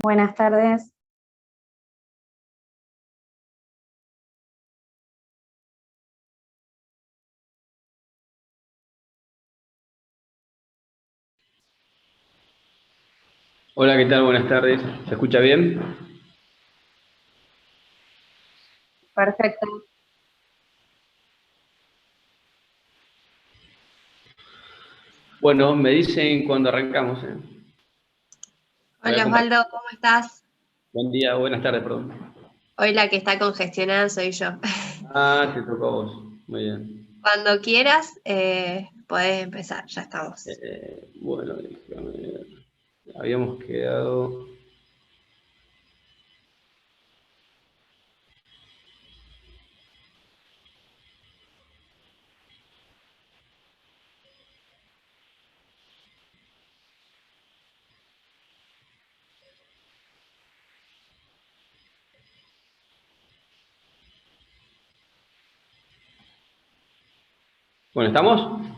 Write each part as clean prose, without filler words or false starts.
Buenas tardes. Hola, ¿qué tal? Buenas tardes. ¿Se escucha bien? Perfecto. Bueno, me dicen cuando arrancamos. Voy a Hola compartir. Osvaldo, ¿cómo estás? Buen día, buenas tardes, perdón. Hoy la que está congestionada soy yo. Ah, te tocó a vos. Muy bien. Cuando quieras, podés empezar, ya estamos. Bueno, déjame ver. Habíamos quedado. Bueno, ¿estamos?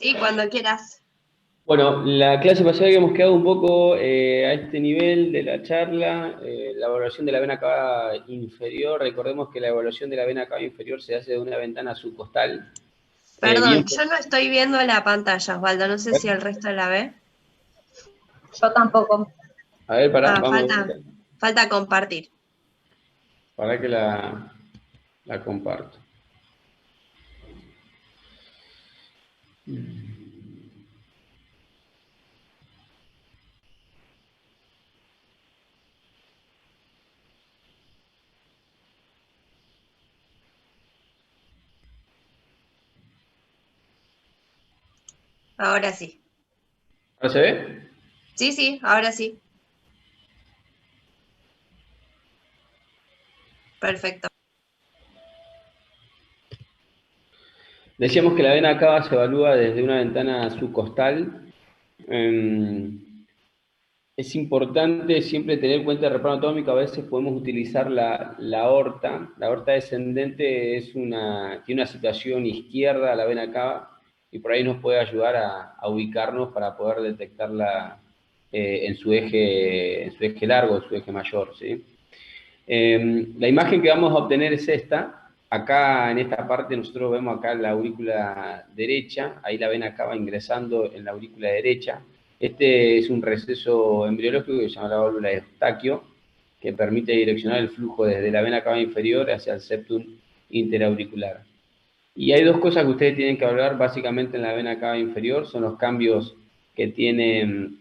Sí, cuando quieras. Bueno, la clase pasada habíamos quedado un poco a este nivel de la charla, la evaluación de la vena cava inferior. Recordemos que la evaluación de la vena cava inferior se hace de una ventana subcostal. Perdón, Bien. yo no estoy viendo la pantalla, Osvaldo, no sé si el resto la ve. Yo tampoco. A ver, pará, Ah, vamos. falta compartir. Para que la comparto. Ahora sí. ¿Ahora se ve? Sí, sí, ahora sí. Perfecto. Decíamos que la vena cava se evalúa desde una ventana subcostal. Eh, es importante siempre tener en cuenta el reparo anatómico. A veces podemos utilizar la aorta. La aorta descendente tiene una situación izquierda a la vena cava y por ahí nos puede ayudar a ubicarnos para poder detectarla en su eje largo, en su eje mayor, ¿sí? La imagen que vamos a obtener es esta. Acá en esta parte nosotros vemos acá la aurícula derecha, ahí la vena acaba ingresando en la aurícula derecha. Este es un receso embriológico que se llama la válvula de Eustaquio, que permite direccionar el flujo desde la vena cava inferior hacia el septum interauricular. Y hay dos cosas que ustedes tienen que hablar básicamente en la vena cava inferior, son los cambios que tienen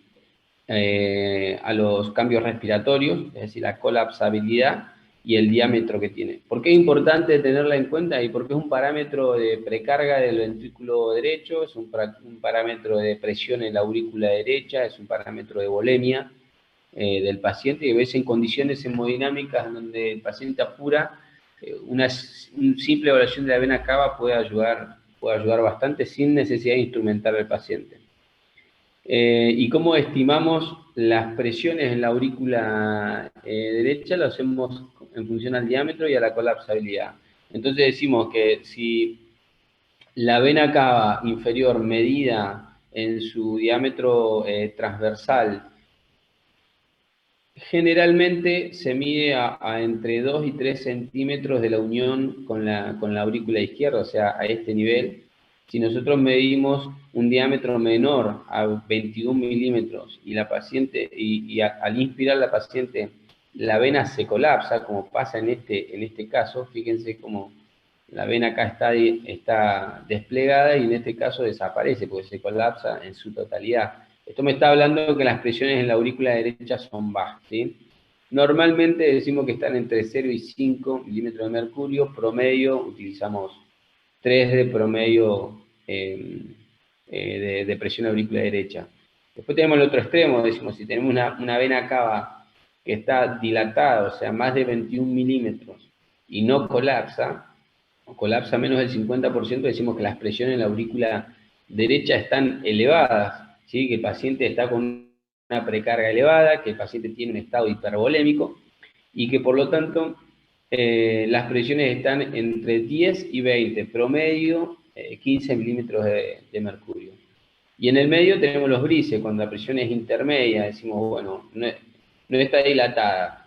a los cambios respiratorios, es decir, la colapsabilidad y el diámetro que tiene. ¿Por qué es importante tenerla en cuenta? Y porque es un parámetro de precarga del ventrículo derecho, es un parámetro de presión en la aurícula derecha, es un parámetro de volemia del paciente, y a veces en condiciones hemodinámicas donde el paciente apura, una simple evaluación de la vena cava puede ayudar bastante sin necesidad de instrumentar al paciente. ¿Y cómo estimamos las presiones en la aurícula derecha? Lo hacemos en función al diámetro y a la colapsabilidad. Entonces decimos que si la vena cava inferior medida en su diámetro transversal generalmente se mide a entre 2 y 3 centímetros de la unión con la aurícula izquierda, o sea, a este nivel. Si nosotros medimos un diámetro menor a 21 milímetros y la paciente, al inspirar la paciente, la vena se colapsa, como pasa en este caso, fíjense cómo la vena acá está desplegada y en este caso desaparece, porque se colapsa en su totalidad. Esto me está hablando de que las presiones en la aurícula derecha son bajas, ¿sí? Normalmente decimos que están entre 0 y 5 milímetros de mercurio, promedio, utilizamos 3 de promedio de presión auricular derecha. Después tenemos el otro extremo, decimos, si tenemos una vena cava que está dilatada, o sea, más de 21 milímetros, y no colapsa, o colapsa menos del 50%, decimos que las presiones en la aurícula derecha están elevadas, ¿sí? Que el paciente está con una precarga elevada, que el paciente tiene un estado hipervolémico y que por lo tanto las presiones están entre 10 y 20, promedio 15 milímetros de mercurio. Y en el medio tenemos los grises, cuando la presión es intermedia, decimos, bueno, no está dilatada.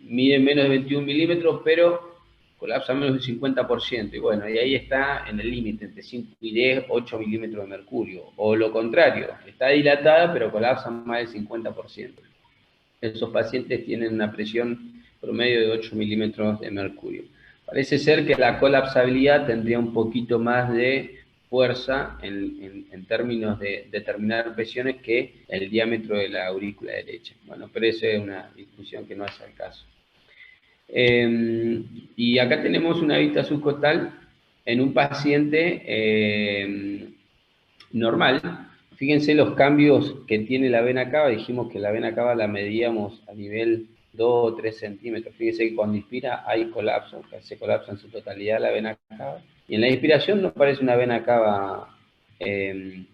Mide menos de 21 milímetros, pero colapsa menos del 50%. Y bueno, y ahí está en el límite, entre 5 y 10, 8 milímetros de mercurio. O lo contrario, está dilatada, pero colapsa más del 50%. Esos pacientes tienen una presión promedio de 8 milímetros de mercurio. Parece ser que la colapsabilidad tendría un poquito más de fuerza en términos de determinar presiones que el diámetro de la aurícula derecha. Bueno, pero eso es una discusión que no hace al caso. Y acá tenemos una vista subcostal en un paciente normal. Fíjense los cambios que tiene la vena cava. Dijimos que la vena cava la medíamos a nivel 2 o 3 centímetros. Fíjense que cuando inspira hay colapso, se colapsa en su totalidad la vena cava. Y en la inspiración no parece una vena cava, dilatada.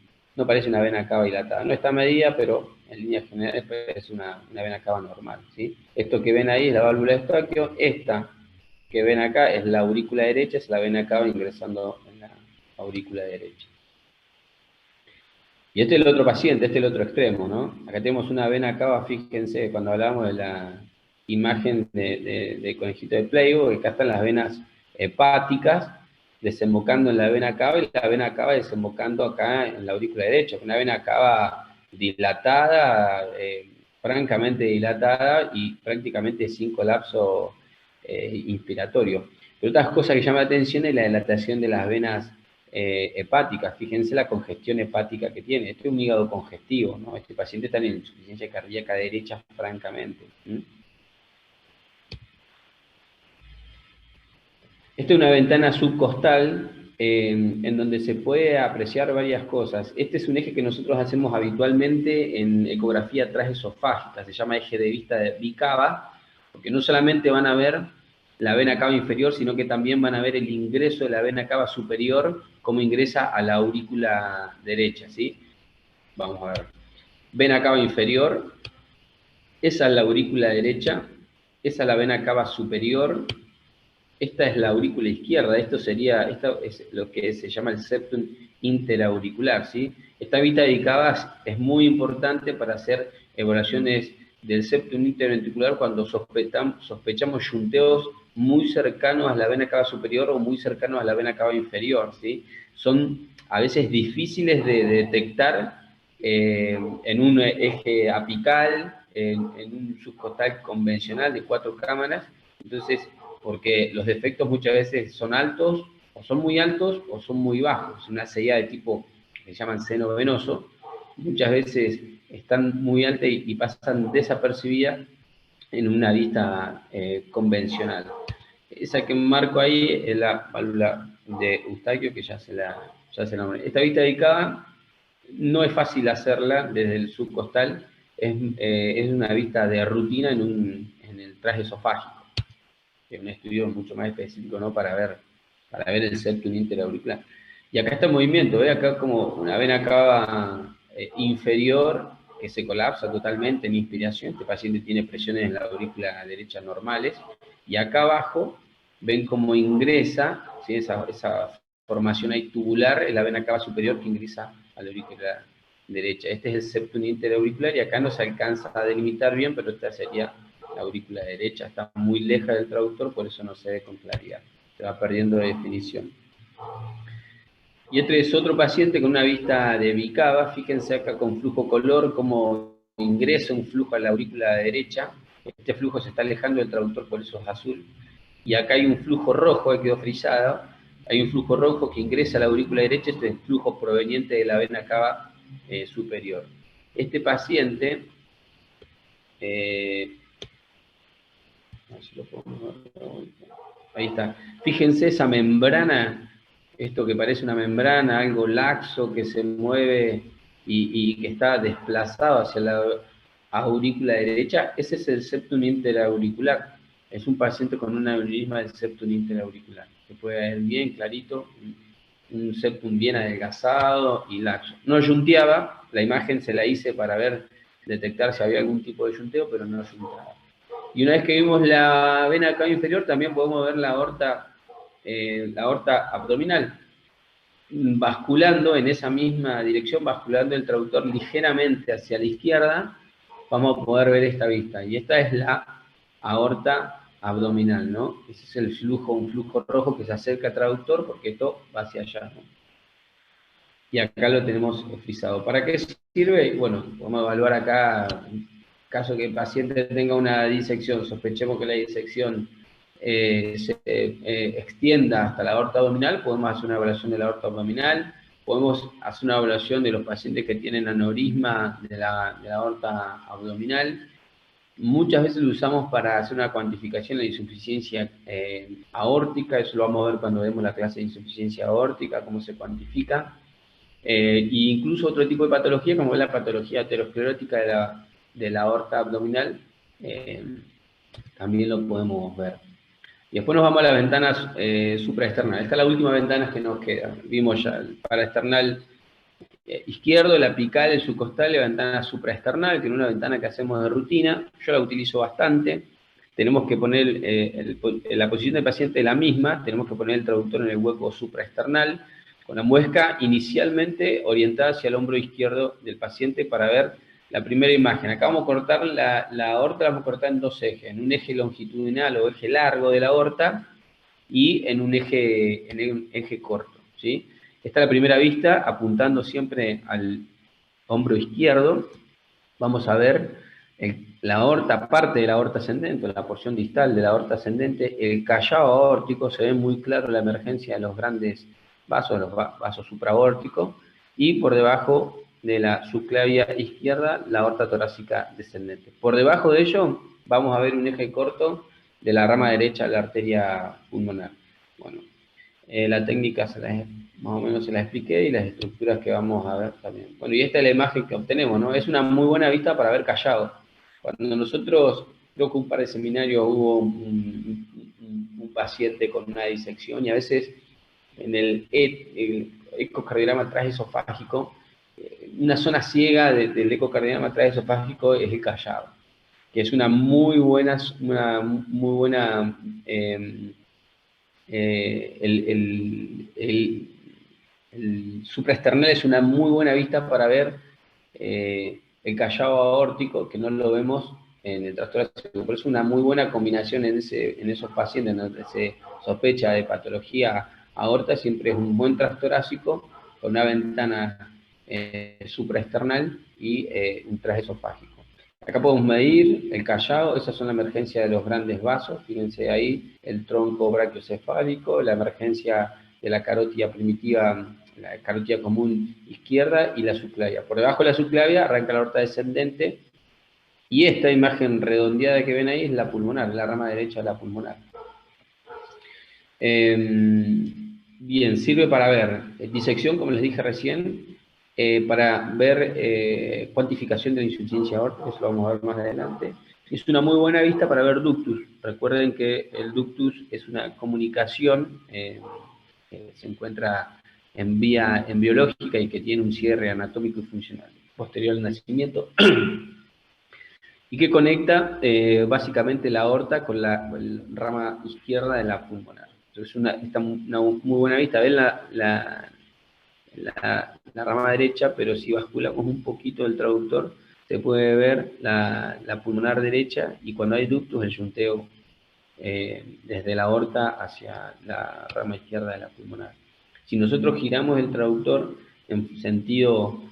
No está medida, pero en líneas generales es una vena cava normal, ¿sí? Esto que ven ahí es la válvula de Eustaquio. Esta que ven acá es la aurícula derecha, es la vena cava ingresando en la aurícula derecha. Y este es el otro paciente, este es el otro extremo, ¿no? Acá tenemos una vena cava, fíjense, cuando hablamos de la imagen de conejito de Playboy, acá están las venas hepáticas desembocando en la vena cava y la vena cava desembocando acá en la aurícula derecha, una vena cava dilatada, francamente dilatada y prácticamente sin colapso inspiratorio. Pero otras cosas que llama la atención es la dilatación de las venas hepáticas. Fíjense la congestión hepática que tiene. Este es un hígado congestivo, ¿no? Este paciente está en insuficiencia cardíaca derecha, francamente. Esta es una ventana subcostal en donde se puede apreciar varias cosas. Este es un eje que nosotros hacemos habitualmente en ecografía transesofágica, se llama eje de vista de bicava, porque no solamente van a ver la vena cava inferior, sino que también van a ver el ingreso de la vena cava superior, cómo ingresa a la aurícula derecha, ¿sí? Vamos a ver. Vena cava inferior, esa es la aurícula derecha, esa es la vena cava superior, esta es la aurícula izquierda, esto es lo que se llama el septum interauricular, ¿sí? Esta vista dedicada es muy importante para hacer evaluaciones del septum interauricular cuando sospechamos yunteos muy cercanos a la vena cava superior o muy cercanos a la vena cava inferior, ¿sí? Son a veces difíciles de detectar en un eje apical, en un subcostal convencional de 4 cámaras, entonces porque los defectos muchas veces son altos, o son muy altos, o son muy bajos. Una CIA de tipo que se llaman seno venoso, muchas veces están muy altas y pasan desapercibidas en una vista convencional. Esa que marco ahí es la válvula de Eustaquio, que ya se la nombré. Esta vista dedicada no es fácil hacerla desde el subcostal, es una vista de rutina en el traje esofágico. Un estudio mucho más específico, ¿no? para ver el septum interauricular. Y acá está el movimiento, ¿ve? Acá como una vena cava inferior que se colapsa totalmente en inspiración. Este paciente tiene presiones en la aurícula derecha normales. Y acá abajo ven cómo ingresa, ¿sí? esa formación ahí tubular en la vena cava superior que ingresa a la aurícula derecha. Este es el septum interauricular y acá no se alcanza a delimitar bien, pero esta sería la aurícula derecha, está muy lejos del traductor, por eso no se ve con claridad, se va perdiendo de definición. Y este es otro paciente con una vista de bicava, fíjense acá con flujo color, cómo ingresa un flujo a la aurícula derecha, este flujo se está alejando del traductor, por eso es azul, y acá hay un flujo rojo, quedó frisado, hay un flujo rojo que ingresa a la aurícula derecha, este es el flujo proveniente de la vena cava superior. Este paciente, ahí está. Fíjense esa membrana, esto que parece una membrana, algo laxo que se mueve y que está desplazado hacia la aurícula derecha, ese es el septum interauricular. Es un paciente con un aneurisma del septum interauricular. Se puede ver bien clarito, un septum bien adelgazado y laxo. No yunteaba, la imagen se la hice para detectar si había algún tipo de yunteo, pero no yunteaba. Y una vez que vimos la vena cava inferior, también podemos ver la aorta abdominal, basculando en esa misma dirección, basculando el traductor ligeramente hacia la izquierda, vamos a poder ver esta vista. Y esta es la aorta abdominal, ¿no? Ese es el flujo, un flujo rojo que se acerca al traductor porque esto va hacia allá, ¿no? Y acá lo tenemos frisado. ¿Para qué sirve? Bueno, vamos a evaluar acá, en caso que el paciente tenga una disección, sospechemos que la disección se extienda hasta la aorta abdominal, podemos hacer una evaluación de la aorta abdominal, podemos hacer una evaluación de los pacientes que tienen aneurisma de la aorta abdominal. Muchas veces lo usamos para hacer una cuantificación de la insuficiencia aórtica, eso lo vamos a ver cuando vemos la clase de insuficiencia aórtica, cómo se cuantifica. E incluso otro tipo de patología, como es la patología aterosclerótica de la aorta abdominal, también lo podemos ver. Y después nos vamos a las ventanas supraesternales. Esta es la última ventana que nos queda. Vimos ya el paraesternal izquierdo, el apical, el subcostal, la ventana supraesternal, que es una ventana que hacemos de rutina. Yo la utilizo bastante. Tenemos que poner, la posición del paciente es la misma, tenemos que poner el traductor en el hueco supraesternal, con la muesca inicialmente orientada hacia el hombro izquierdo del paciente para ver la primera imagen. Acá vamos a cortar la aorta, la vamos a cortar en dos ejes, en un eje longitudinal o eje largo de la aorta y en un eje corto, ¿sí? Esta es la primera vista, apuntando siempre al hombro izquierdo. Vamos a ver la aorta, parte de la aorta ascendente, la porción distal de la aorta ascendente, el callado aórtico, se ve muy claro la emergencia de los grandes vasos, los vasos supraórticos, y por debajo de la subclavia izquierda, la aorta torácica descendente. Por debajo de ello, vamos a ver un eje corto de la rama derecha de la arteria pulmonar. Bueno, la técnica más o menos se la expliqué y las estructuras que vamos a ver también. Bueno, y esta es la imagen que obtenemos, ¿no? Es una muy buena vista para ver callado. Cuando nosotros, creo que un par de seminarios hubo un paciente con una disección y a veces en el ecocardiograma transesofágico, una zona ciega del ecocardiograma transesofágico es el callado, que es una muy buena, el supraesternal es una muy buena vista para ver el callado aórtico, que no lo vemos en el trastorno torácico. Por eso una muy buena combinación en esos pacientes donde se sospecha de patología aorta, siempre es un buen transtorácico con una ventana supraesternal y un transesofágico. Acá podemos medir el callado, esas son la emergencia de los grandes vasos, fíjense ahí, el tronco brachiocefálico, la emergencia de la carótida primitiva, la carótida común izquierda y la subclavia. Por debajo de la subclavia arranca la aorta descendente y esta imagen redondeada que ven ahí es la pulmonar, la rama derecha de la pulmonar. Bien, sirve para ver disección, como les dije recién, para ver cuantificación de la insuficiencia aórtica, eso lo vamos a ver más adelante. Es una muy buena vista para ver ductus. Recuerden que el ductus es una comunicación que se encuentra en vía biológica y que tiene un cierre anatómico y funcional posterior al nacimiento y que conecta básicamente la aorta con la rama izquierda de la pulmonar. Entonces está una muy buena vista. Ven la rama derecha, pero si basculamos un poquito el traductor, se puede ver la pulmonar derecha y cuando hay ductus, el yunteo desde la aorta hacia la rama izquierda de la pulmonar. Si nosotros giramos el traductor en sentido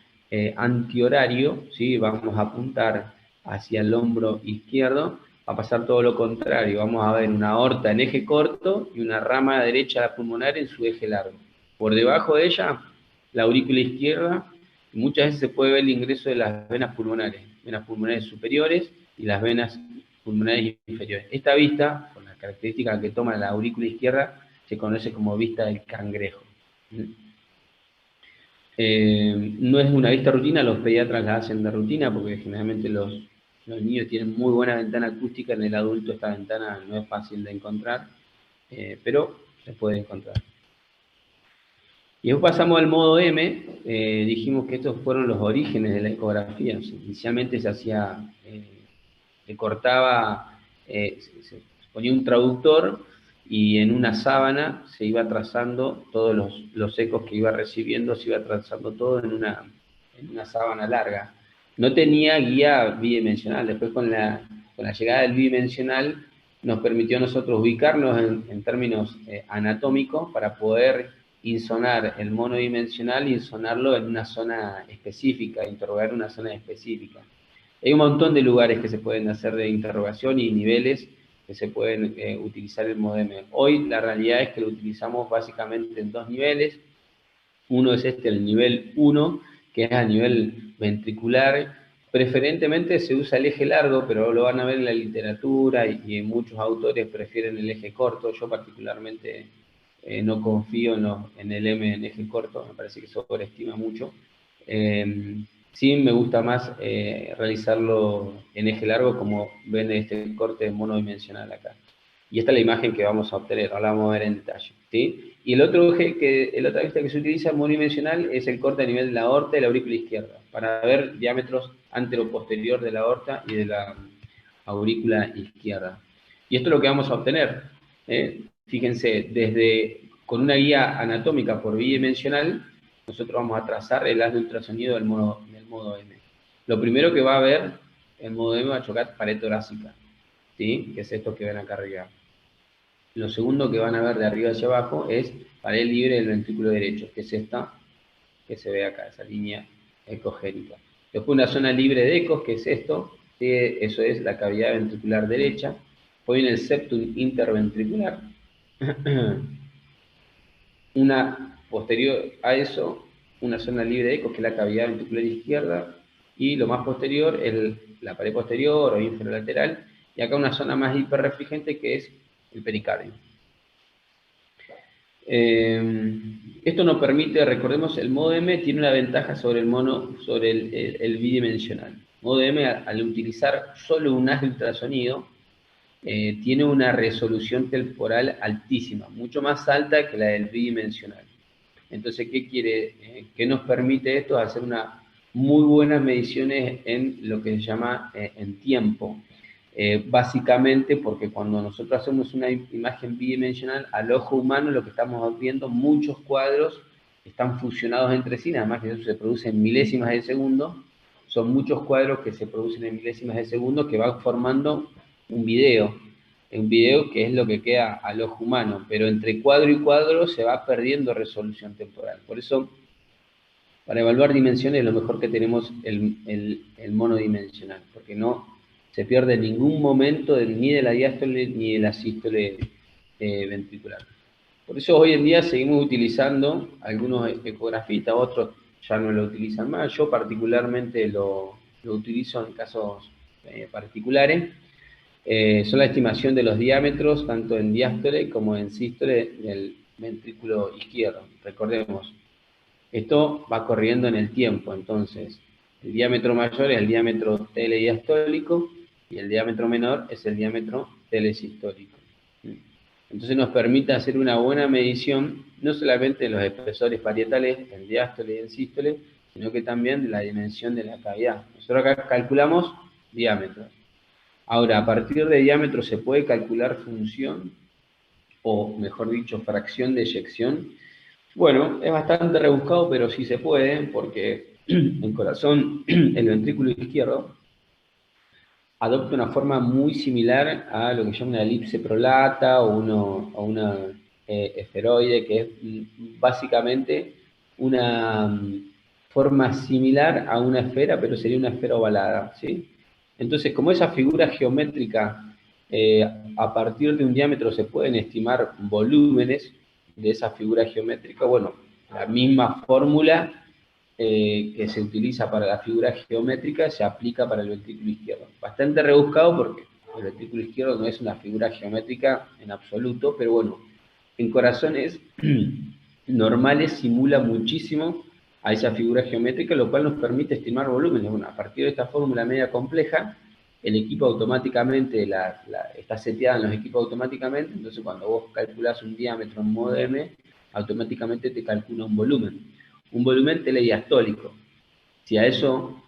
antihorario, ¿sí? Vamos a apuntar hacia el hombro izquierdo, va a pasar todo lo contrario. Vamos a ver una aorta en eje corto y una rama derecha de la pulmonar en su eje largo. Por debajo de ella, la aurícula izquierda, y muchas veces se puede ver el ingreso de las venas pulmonares superiores y las venas pulmonares inferiores. Esta vista, con la característica que toma la aurícula izquierda, se conoce como vista del cangrejo. No es una vista rutina, los pediatras la hacen de rutina porque generalmente los niños tienen muy buena ventana acústica, en el adulto esta ventana no es fácil de encontrar, pero se puede encontrar. Y después pasamos al modo M, dijimos que estos fueron los orígenes de la ecografía. Inicialmente se hacía, se cortaba, se ponía un traductor y en una sábana se iba trazando todos los ecos que iba recibiendo, se iba trazando todo en una sábana larga. No tenía guía bidimensional. Después con la llegada del bidimensional nos permitió a nosotros ubicarnos en términos anatómicos para poder insonar el monodimensional y insonarlo en una zona específica, interrogar una zona específica. Hay un montón de lugares que se pueden hacer de interrogación y niveles que se pueden utilizar el MODEM. Hoy la realidad es que lo utilizamos básicamente en dos niveles. Uno es el nivel 1, que es a nivel ventricular. Preferentemente se usa el eje largo, pero lo van a ver en la literatura y muchos autores prefieren el eje corto. Yo particularmente no confío en el M en eje corto, me parece que sobreestima mucho. Sí me gusta más realizarlo en eje largo, como ven este corte monodimensional acá. Y esta es la imagen que vamos a obtener, ahora la vamos a ver en detalle, ¿sí? Y el otro eje, la otra vista que se utiliza monodimensional es el corte a nivel de la aorta y la aurícula izquierda, para ver diámetros antero-posterior de la aorta y de la aurícula izquierda. Y esto es lo que vamos a obtener. Fíjense, con una guía anatómica por bidimensional, nosotros vamos a trazar el haz de ultrasonido del modo M. Lo primero que va a ver, el modo M va a chocar pared torácica, ¿sí? Que es esto que ven acá arriba. Lo segundo que van a ver de arriba hacia abajo es pared libre del ventrículo derecho, que es esta, que se ve acá, esa línea ecogénica. Después una zona libre de ecos, que es esto, ¿sí? Eso es la cavidad ventricular derecha. Después viene el septum interventricular. Una posterior a eso, una zona libre de ecos, que es la cavidad ventricular izquierda, y lo más posterior es la pared posterior o inferolateral, y acá una zona más hiperrefringente que es el pericardio. Esto nos permite, recordemos, el modo M tiene una ventaja sobre el bidimensional. El modo M, al utilizar solo un haz de ultrasonido, tiene una resolución temporal altísima, mucho más alta que la del bidimensional. Entonces, ¿qué nos permite esto? Hacer unas muy buenas mediciones en lo que se llama en tiempo. Básicamente porque cuando nosotros hacemos una imagen bidimensional, al ojo humano lo que estamos viendo, muchos cuadros están fusionados entre sí, nada más que eso se produce en milésimas de segundo. Son muchos cuadros que se producen en milésimas de segundo que van formando un video que es lo que queda al ojo humano, pero entre cuadro y cuadro se va perdiendo resolución temporal. Por eso, para evaluar dimensiones, lo mejor que tenemos el monodimensional, porque no se pierde en ningún momento ni de la diástole ni de la sístole ventricular. Por eso hoy en día seguimos utilizando algunos ecografistas, otros ya no lo utilizan más. Yo particularmente lo utilizo en casos particulares. Son la estimación de los diámetros, tanto en diástole como en sístole del ventrículo izquierdo. Recordemos, esto va corriendo en el tiempo, entonces el diámetro mayor es el diámetro telediastólico y el diámetro menor es el diámetro telesistólico. Entonces nos permite hacer una buena medición, no solamente de los espesores parietales en diástole y en sístole, sino que también de la dimensión de la cavidad. Nosotros acá calculamos diámetros. Ahora, a partir de diámetro se puede calcular función, o mejor dicho, fracción de eyección. Bueno, es bastante rebuscado, pero sí se puede, porque el corazón, el ventrículo izquierdo, adopta una forma muy similar a lo que llama una elipse prolata o una esferoide, que es básicamente una forma similar a una esfera, pero sería una esfera ovalada, ¿sí? Entonces, como esa figura geométrica, a partir de un diámetro se pueden estimar volúmenes de esa figura geométrica, bueno, la misma fórmula que se utiliza para la figura geométrica se aplica para el ventrículo izquierdo. Bastante rebuscado porque el ventrículo izquierdo no es una figura geométrica en absoluto, pero bueno, en corazones normales simula muchísimo a esa figura geométrica, lo cual nos permite estimar volúmenes. Bueno, a partir de esta fórmula media compleja, el equipo automáticamente, está seteada en los equipos automáticamente, entonces cuando vos calculás un diámetro en modo M, automáticamente te calcula un volumen telediastólico. Si a eso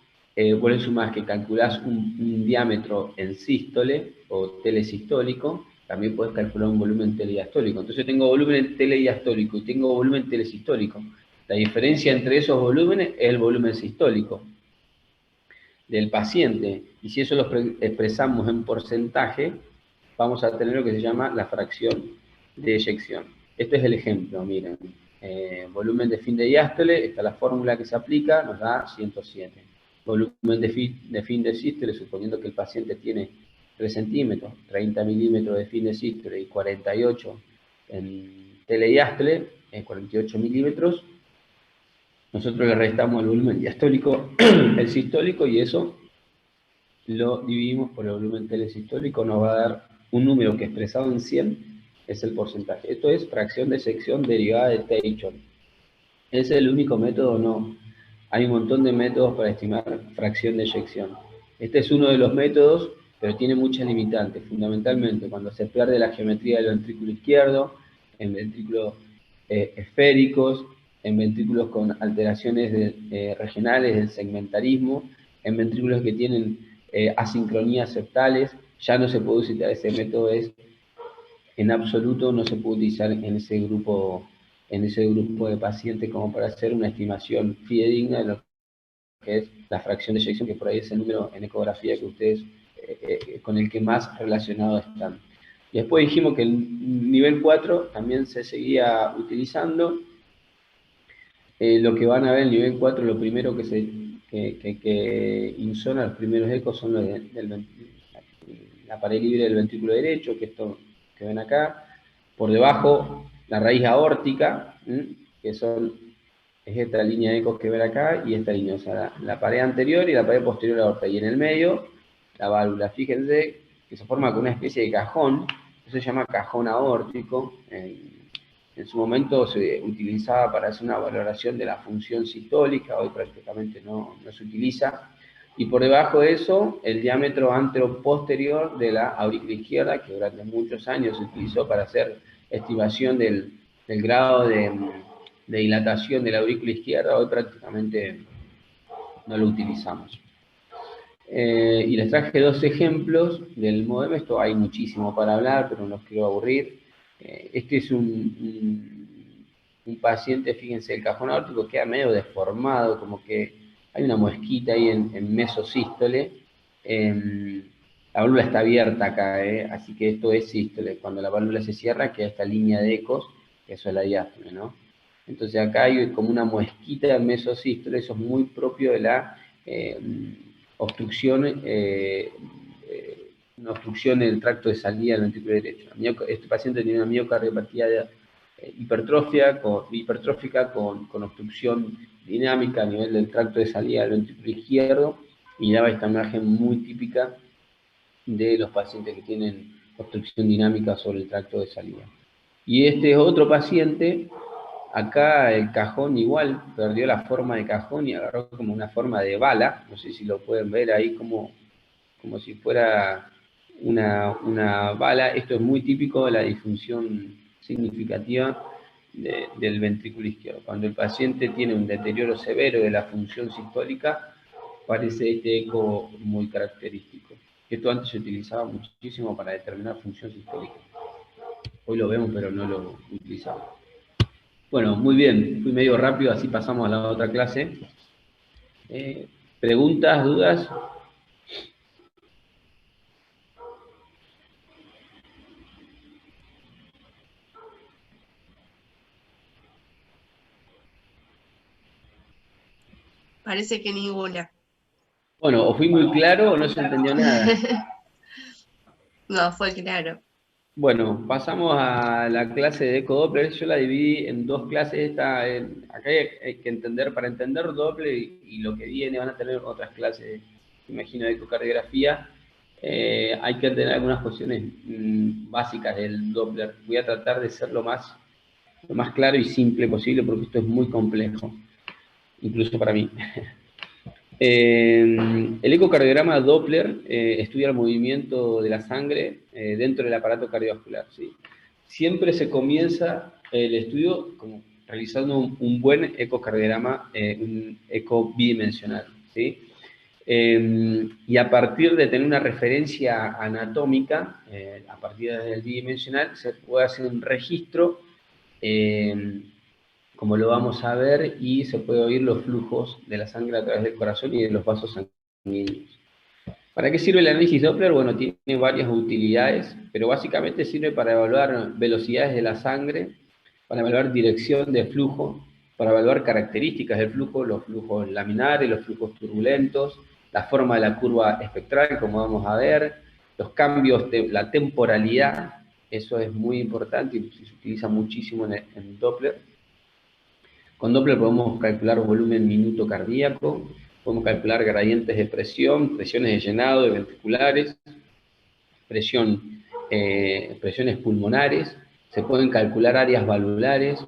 vos le sumás que calculás un diámetro en sístole o telesistólico, también podés calcular un volumen telediastólico. Entonces tengo volumen telediastólico y tengo volumen telesistólico. La diferencia entre esos volúmenes es el volumen sistólico. del paciente, y si eso lo expresamos en porcentaje, vamos a tener lo que se llama la fracción de eyección. Este es el ejemplo, miren. Volumen de fin de diástole, esta es la fórmula que se aplica, nos da 107. Volumen de fin de sístole, suponiendo que el paciente tiene 3 centímetros, 30 milímetros de fin de sístole y 48 en telediástole, 48 milímetros, nosotros le restamos el volumen diastólico, el sistólico, y eso lo dividimos por el volumen telesistólico, nos va a dar un número que expresado en 100 es el porcentaje. Esto es fracción de sección derivada de Taylor. ¿Es el único método? No. Hay un montón de métodos para estimar fracción de eyección. Este es uno de los métodos, pero tiene muchas limitantes. Fundamentalmente, cuando se pierde la geometría del ventrículo izquierdo, en ventrículos esféricos, en ventrículos con alteraciones regionales del segmentarismo, en ventrículos que tienen asincronías septales, ya no se puede utilizar ese método, en absoluto no se puede utilizar en ese grupo de pacientes como para hacer una estimación fidedigna de lo que es la fracción de eyección, que por ahí es el número en ecografía que ustedes, con el que más relacionados están. Y después dijimos que el nivel 4 también se seguía utilizando. Lo que van a ver en el nivel 4, lo primero que insona los primeros ecos son los la pared libre del ventrículo derecho, que esto que ven acá. Por debajo, la raíz aórtica, que es esta línea de ecos que ven acá, y esta línea, o sea, la pared anterior y la pared posterior a la aorta. Y en el medio, la válvula. Fíjense que se forma con una especie de cajón, eso se llama cajón aórtico. En su momento se utilizaba para hacer una valoración de la función sistólica, hoy prácticamente no se utiliza. Y por debajo de eso, el diámetro anteroposterior de la aurícula izquierda, que durante muchos años se utilizó para hacer estimación del grado de dilatación de la aurícula izquierda, hoy prácticamente no lo utilizamos. Y les traje 2 ejemplos del MODEM. Esto hay muchísimo para hablar, pero no los quiero aburrir. Este es un paciente, fíjense, el cajón aórtico queda medio deformado, como que hay una muesquita ahí en mesosístole. La válvula está abierta acá, así que esto es sístole. Cuando la válvula se cierra, queda esta línea de ecos, que eso es la diástole, ¿no? Entonces acá hay como una muesquita en mesosístole, eso es muy propio de la obstrucción, una obstrucción en el tracto de salida del ventrículo derecho. Este paciente tiene una miocardiopatía hipertrófica con obstrucción dinámica a nivel del tracto de salida del ventrículo izquierdo, y daba esta imagen muy típica de los pacientes que tienen obstrucción dinámica sobre el tracto de salida. Y este es otro paciente. Acá el cajón igual perdió la forma de cajón y agarró como una forma de bala. No sé si lo pueden ver ahí como si fuera una bala. Esto es muy típico de la disfunción significativa del ventrículo izquierdo. Cuando el paciente tiene un deterioro severo de la función sistólica, aparece este eco muy característico. Esto antes se utilizaba muchísimo para determinar función sistólica. Hoy lo vemos, pero no lo utilizamos. Bueno, muy bien, fui medio rápido, así pasamos a la otra clase. ¿Preguntas, dudas? Parece que ninguna. Bueno, o fui muy claro o no se entendió nada. No, fue claro. Bueno, pasamos a la clase de ecodoppler. Yo la dividí en 2 clases. Acá hay que entender, para entender Doppler y lo que viene, van a tener otras clases, imagino, de ecocardiografía. Hay que entender algunas cuestiones básicas del Doppler. Voy a tratar de ser lo más claro y simple posible, porque esto es muy complejo, incluso para mí. El ecocardiograma Doppler estudia el movimiento de la sangre dentro del aparato cardiovascular, ¿sí? Siempre se comienza el estudio realizando un buen ecocardiograma, un eco bidimensional, ¿sí? Y a partir de tener una referencia anatómica, a partir del bidimensional, se puede hacer un registro, como lo vamos a ver, y se puede oír los flujos de la sangre a través del corazón y de los vasos sanguíneos. sanguíneos. ¿Para qué sirve el análisis Doppler? Bueno, tiene varias utilidades, pero básicamente sirve para evaluar velocidades de la sangre, para evaluar dirección de flujo, para evaluar características del flujo, los flujos laminares, los flujos turbulentos, la forma de la curva espectral, como vamos a ver, los cambios de la temporalidad, eso es muy importante y se utiliza muchísimo en Doppler. Con Doppler podemos calcular volumen minuto cardíaco, podemos calcular gradientes de presión, presiones de llenado de ventriculares, presiones pulmonares, se pueden calcular áreas valvulares,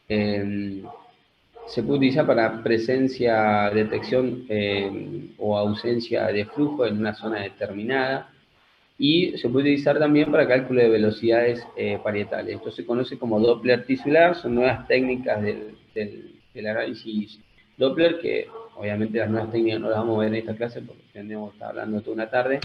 se puede utilizar para presencia, detección o ausencia de flujo en una zona determinada, y se puede utilizar también para cálculo de velocidades parietales. Esto se conoce como Doppler tisular, son nuevas técnicas del análisis Doppler, que obviamente las nuevas técnicas no las vamos a ver en esta clase porque tendríamos que estar hablando toda una tarde.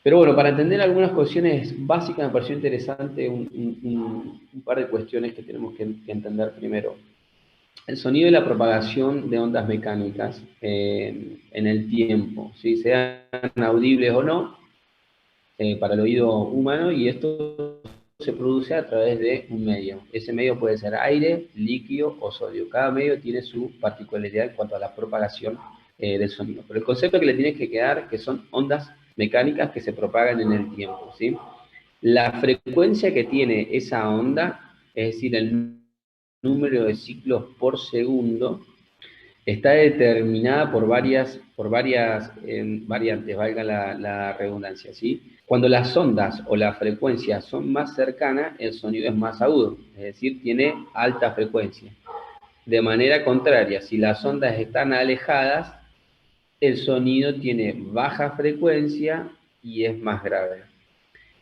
Pero bueno, para entender algunas cuestiones básicas me pareció interesante un par de cuestiones que tenemos que entender primero. El sonido y la propagación de ondas mecánicas en el tiempo, ¿sí? Sean audibles o no, para el oído humano, y esto se produce a través de un medio. Ese medio puede ser aire, líquido o sólido. Cada medio tiene su particularidad en cuanto a la propagación del sonido. Pero el concepto que le tienes que quedar que son ondas mecánicas que se propagan en el tiempo, ¿sí? La frecuencia que tiene esa onda, es decir, el número de ciclos por segundo, está determinada por varias variantes, valga la redundancia, ¿sí? Cuando las ondas o las frecuencias son más cercanas, el sonido es más agudo, es decir, tiene alta frecuencia. De manera contraria, si las ondas están alejadas, el sonido tiene baja frecuencia y es más grave.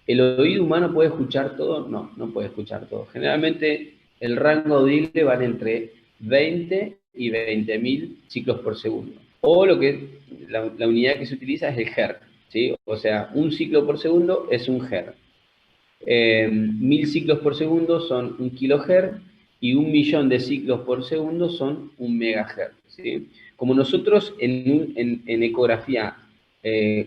¿El oído humano puede escuchar todo? No, no puede escuchar todo. Generalmente el rango audible va entre 20 y 20.000 ciclos por segundo. O la unidad que se utiliza es el hertz, ¿sí? O sea, un ciclo por segundo es un hertz. 1000 ciclos por segundo son un kilohertz y 1.000.000 de ciclos por segundo son un megahertz, ¿sí? Como nosotros en ecografía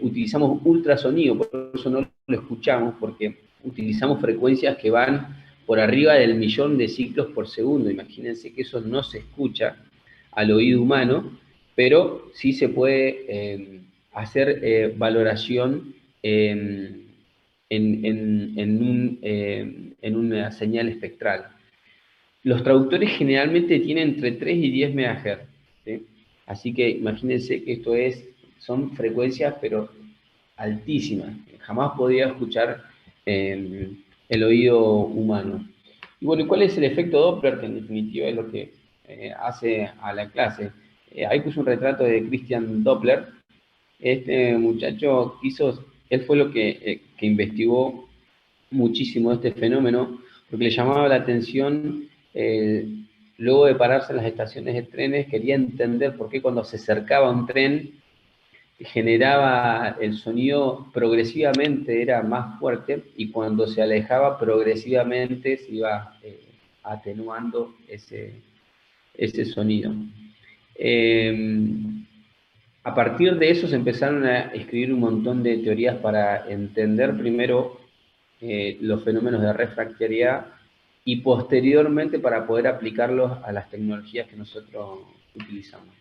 utilizamos ultrasonido, por eso no lo escuchamos, porque utilizamos frecuencias que van por arriba del 1.000.000 de ciclos por segundo. Imagínense que eso no se escucha al oído humano, pero sí se puede hacer valoración en una señal espectral. Los traductores generalmente tienen entre 3 y 10 MHz, ¿sí? Así que imagínense que son frecuencias pero altísimas. Jamás podía escuchar el oído humano. Y bueno, ¿cuál es el efecto Doppler? Que en definitiva es lo que hace a la clase. Ahí puse un retrato de Christian Doppler. Este muchacho él fue lo que investigó muchísimo este fenómeno, porque le llamaba la atención, luego de pararse en las estaciones de trenes, quería entender por qué cuando se acercaba un tren generaba el sonido progresivamente, era más fuerte, y cuando se alejaba progresivamente se iba atenuando ese sonido. A partir de eso se empezaron a escribir un montón de teorías para entender primero los fenómenos de refractariedad y posteriormente para poder aplicarlos a las tecnologías que nosotros utilizamos.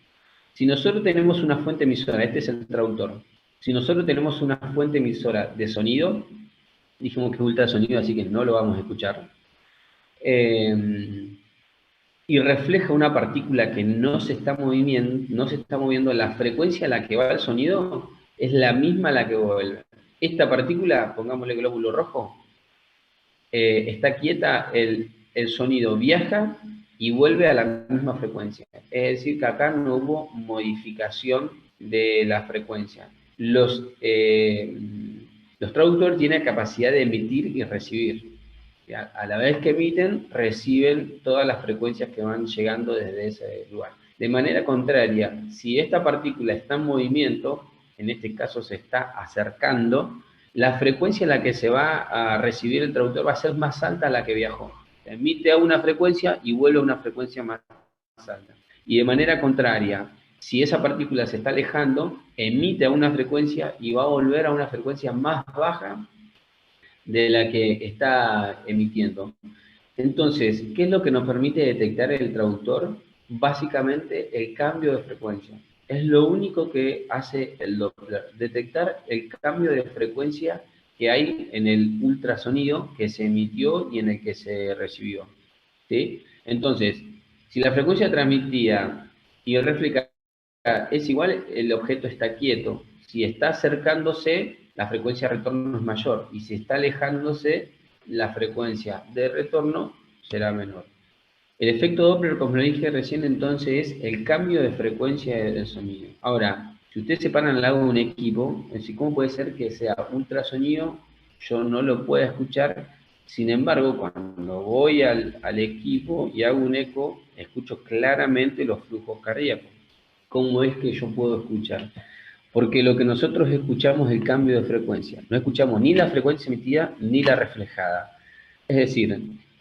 Si nosotros tenemos una fuente emisora, este es el traductor, si nosotros tenemos una fuente emisora de sonido, dijimos que es ultrasonido, así que no lo vamos a escuchar, y refleja una partícula que no se está moviendo, la frecuencia a la que va el sonido es la misma a la que vuelve. Esta partícula, pongámosle glóbulo rojo, está quieta, el sonido viaja y vuelve a la misma frecuencia. Es decir, que acá no hubo modificación de la frecuencia. Los traductores tienen capacidad de emitir y recibir. A la vez que emiten, reciben todas las frecuencias que van llegando desde ese lugar. De manera contraria, si esta partícula está en movimiento, en este caso se está acercando, la frecuencia en la que se va a recibir el traductor va a ser más alta a la que viajó. Emite a una frecuencia y vuelve a una frecuencia más alta. Y de manera contraria, si esa partícula se está alejando, emite a una frecuencia y va a volver a una frecuencia más baja de la que está emitiendo. Entonces, ¿qué es lo que nos permite detectar el traductor? Básicamente el cambio de frecuencia. Es lo único que hace el Doppler, detectar el cambio de frecuencia que hay en el ultrasonido que se emitió y en el que se recibió, ¿sí? Entonces, si la frecuencia transmitida y reflejada es igual, el objeto está quieto. Si está acercándose, la frecuencia de retorno es mayor, y si está alejándose, la frecuencia de retorno será menor. El efecto Doppler, como lo dije recién, entonces, es el cambio de frecuencia del sonido. Ahora, si ustedes se paran al lado de un equipo, es decir, ¿cómo puede ser que sea ultrasonido? Yo no lo pueda escuchar. Sin embargo, cuando voy al equipo y hago un eco, escucho claramente los flujos cardíacos. ¿Cómo es que yo puedo escuchar? Porque lo que nosotros escuchamos es el cambio de frecuencia. No escuchamos ni la frecuencia emitida ni la reflejada. Es decir,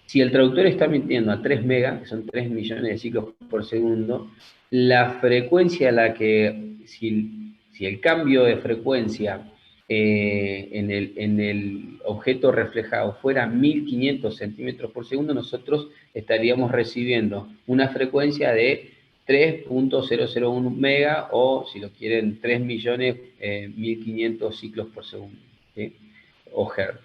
si el traductor está emitiendo a 3 megas, que son 3 millones de ciclos por segundo, la frecuencia a la que, si el cambio de frecuencia en el objeto reflejado fuera 1500 centímetros por segundo, nosotros estaríamos recibiendo una frecuencia de 3.001 mega, o si lo quieren 3 millones 1500 ciclos por segundo, ¿sí? O hertz.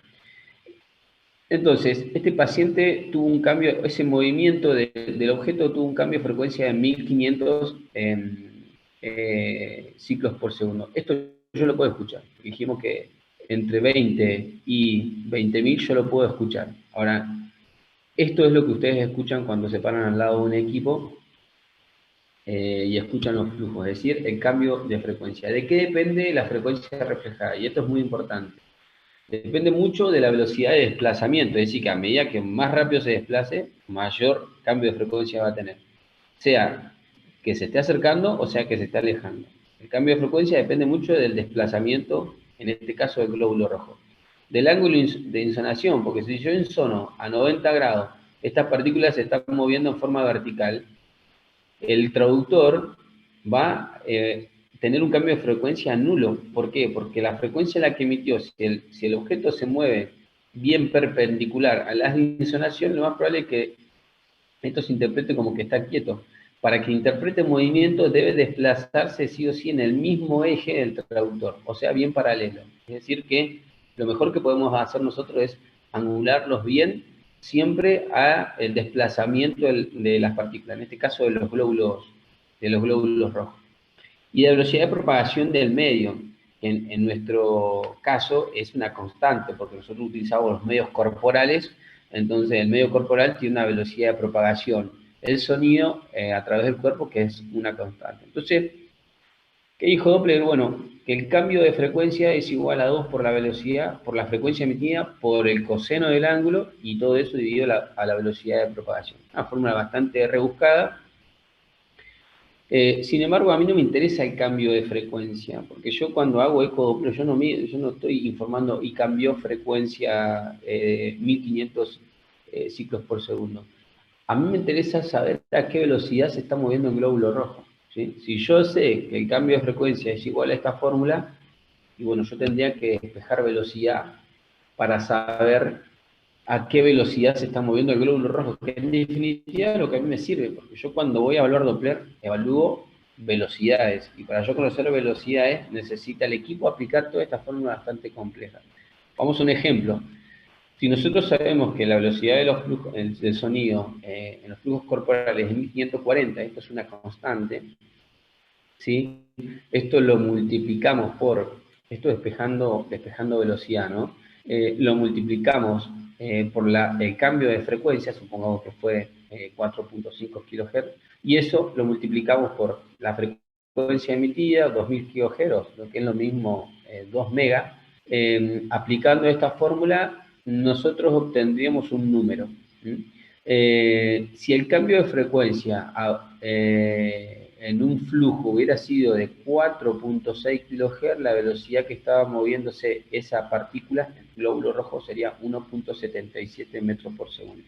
Entonces, este paciente tuvo un cambio, ese movimiento del objeto tuvo un cambio de frecuencia de 1500 ciclos por segundo. Esto yo lo puedo escuchar. Dijimos que entre 20 y 20.000 yo lo puedo escuchar. Ahora, esto es lo que ustedes escuchan cuando se paran al lado de un equipo y escuchan los flujos, es decir, el cambio de frecuencia. ¿De qué depende la frecuencia reflejada? Y esto es muy importante. Depende mucho de la velocidad de desplazamiento, es decir, que a medida que más rápido se desplace, mayor cambio de frecuencia va a tener. Sea que se esté acercando o sea que se esté alejando. El cambio de frecuencia depende mucho del desplazamiento, en este caso del glóbulo rojo. Del ángulo de insonación, porque si yo insono a 90 grados, estas partículas se están moviendo en forma vertical, el traductor va a tener un cambio de frecuencia nulo. ¿Por qué? Porque la frecuencia en la que emitió, si el objeto se mueve bien perpendicular a las de insonación, lo más probable es que esto se interprete como que está quieto. Para que interprete movimiento debe desplazarse sí o sí en el mismo eje del traductor, o sea, bien paralelo. Es decir que lo mejor que podemos hacer nosotros es angularlos bien siempre a el desplazamiento de las partículas, en este caso de los glóbulos rojos. Y la velocidad de propagación del medio, en nuestro caso, es una constante, porque nosotros utilizamos los medios corporales, entonces el medio corporal tiene una velocidad de propagación, el sonido a través del cuerpo, que es una constante. Entonces, ¿qué dijo Doppler? Bueno, que el cambio de frecuencia es igual a 2 por la velocidad, por la frecuencia emitida, por el coseno del ángulo, y todo eso dividido a la velocidad de propagación. Una fórmula bastante rebuscada. Sin embargo, a mí no me interesa el cambio de frecuencia, porque yo cuando hago eco Doppler, yo no estoy informando y cambió frecuencia 1500 ciclos por segundo. A mí me interesa saber a qué velocidad se está moviendo el glóbulo rojo, ¿sí? Si yo sé que el cambio de frecuencia es igual a esta fórmula, y bueno, yo tendría que despejar velocidad para saber a qué velocidad se está moviendo el glóbulo rojo, que en definitiva es lo que a mí me sirve, porque yo cuando voy a evaluar Doppler, evalúo velocidades, y para yo conocer velocidades necesita el equipo aplicar toda esta fórmula bastante compleja. Vamos a un ejemplo. Si nosotros sabemos que la velocidad de los flujos, del sonido en los flujos corporales es 1540, esto es una constante, ¿sí? Esto lo multiplicamos por, esto despejando velocidad, ¿no? Lo multiplicamos por el cambio de frecuencia, supongamos que fue 4.5 kHz, y eso lo multiplicamos por la frecuencia emitida, 2000 kHz, lo que es lo mismo 2 megas. Aplicando esta fórmula, nosotros obtendríamos un número. Si el cambio de frecuencia en un flujo hubiera sido de 4.6 kHz, la velocidad que estaba moviéndose esa partícula, el glóbulo rojo, sería 1.77 metros por segundo.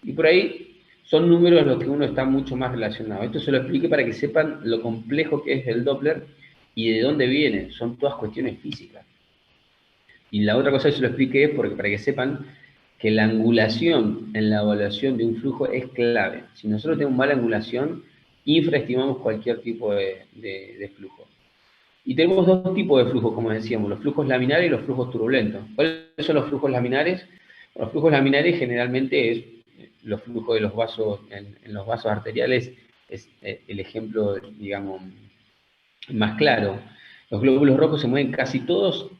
Y por ahí son números a los que uno está mucho más relacionado. Esto se lo expliqué para que sepan lo complejo que es el Doppler y de dónde viene. Son todas cuestiones físicas. Y la otra cosa que se lo expliqué es porque para que sepan que la angulación en la evaluación de un flujo es clave. Si nosotros tenemos mala angulación, infraestimamos cualquier tipo de flujo. Y tenemos dos tipos de flujos, como decíamos, los flujos laminares y los flujos turbulentos. ¿Cuáles son los flujos laminares? Los flujos laminares generalmente es los flujos de los vasos, en los vasos arteriales, es el ejemplo, digamos, más claro. Los glóbulos rojos se mueven casi todos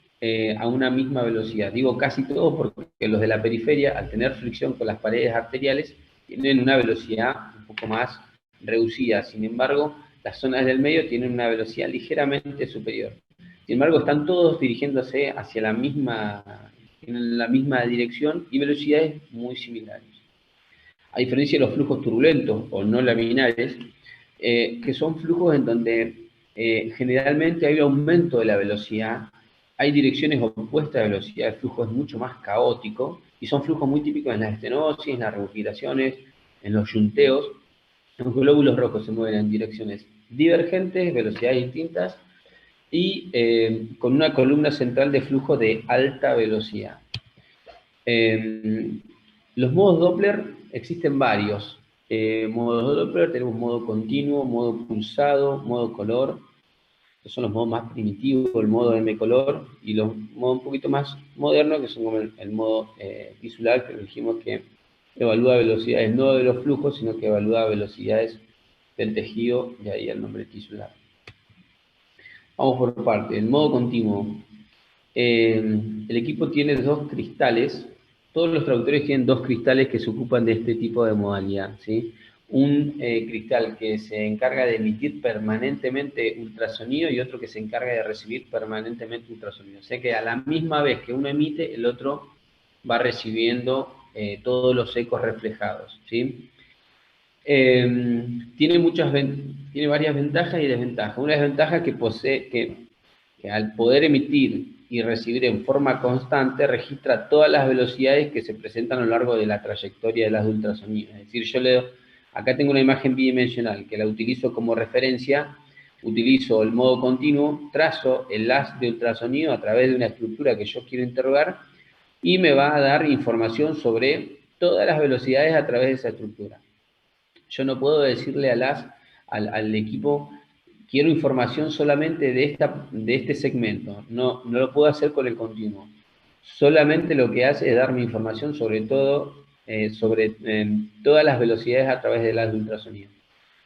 a una misma velocidad. Digo casi todos porque los de la periferia, al tener fricción con las paredes arteriales, tienen una velocidad un poco más reducida. Sin embargo, las zonas del medio tienen una velocidad ligeramente superior. Sin embargo, están todos dirigiéndose hacia en la misma dirección y velocidades muy similares. A diferencia de los flujos turbulentos o no laminares, que son flujos en donde generalmente hay un aumento de la velocidad, hay direcciones opuestas de velocidad, el flujo es mucho más caótico, y son flujos muy típicos en las estenosis, en las regurgitaciones, en los yunteos. Los glóbulos rojos se mueven en direcciones divergentes, velocidades distintas, y con una columna central de flujo de alta velocidad. Los modos Doppler existen varios. Modos Doppler tenemos modo continuo, modo pulsado, modo color. Estos son los modos más primitivos, el modo M-color, y los modos un poquito más modernos, que son como el modo tisular, que dijimos que evalúa velocidades no de los flujos, sino que evalúa velocidades del tejido, de ahí el nombre tisular. Vamos por parte. El modo continuo. El equipo tiene dos cristales. Todos los traductores tienen dos cristales que se ocupan de este tipo de modalidad, ¿sí? Un cristal que se encarga de emitir permanentemente ultrasonido y otro que se encarga de recibir permanentemente ultrasonido. O sea que a la misma vez que uno emite, el otro va recibiendo todos los ecos reflejados, ¿sí? Tiene varias ventajas y desventajas. Una desventaja que posee que al poder emitir y recibir en forma constante, registra todas las velocidades que se presentan a lo largo de la trayectoria de las de ultrasonido. Es decir, acá tengo una imagen bidimensional que la utilizo como referencia, utilizo el modo continuo, trazo el haz de ultrasonido a través de una estructura que yo quiero interrogar y me va a dar información sobre todas las velocidades a través de esa estructura. Yo no puedo decirle al equipo, quiero información solamente de este segmento. No lo puedo hacer con el continuo. Solamente lo que hace es darme información sobre todo, sobre todas las velocidades a través del haz de ultrasonido.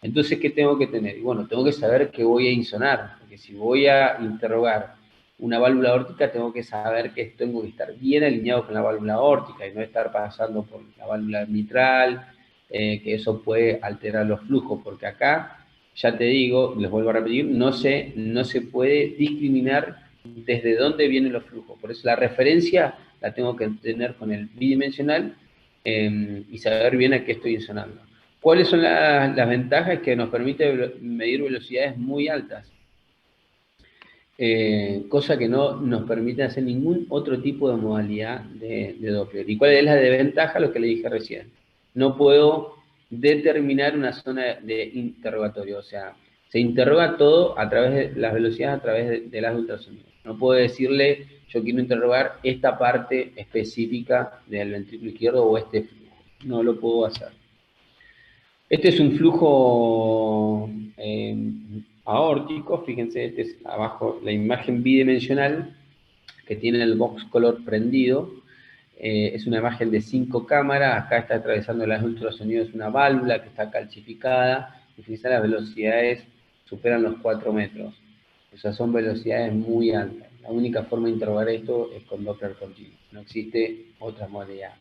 Entonces, ¿qué tengo que tener? Y bueno, tengo que saber qué voy a insonar, porque si voy a interrogar una válvula aórtica, tengo que saber que tengo que estar bien alineado con la válvula aórtica y no estar pasando por la válvula mitral, que eso puede alterar los flujos, porque acá, ya te digo, les vuelvo a repetir, no se puede discriminar desde dónde vienen los flujos. Por eso la referencia la tengo que tener con el bidimensional y saber bien a qué estoy insonando. ¿Cuáles son las ventajas? Que nos permite medir velocidades muy altas. Cosa que no nos permite hacer ningún otro tipo de modalidad de Doppler. ¿Y cuál es la desventaja? Lo que le dije recién. No puedo determinar una zona de interrogatorio, o sea, se interroga todo a través de las velocidades, a través de las ultrasonidos. No puedo decirle, yo quiero interrogar esta parte específica del ventrículo izquierdo o este flujo. No lo puedo hacer. Este es un flujo aórtico, fíjense, este es abajo la imagen bidimensional que tiene el box color prendido. Es una imagen de 5 cámaras, acá está atravesando el ultrasonido, es una válvula que está calcificada, y fíjense las velocidades superan los 4 metros. O sea, son velocidades muy altas. La única forma de interrogar esto es con Doppler continuo, no existe otra modalidad.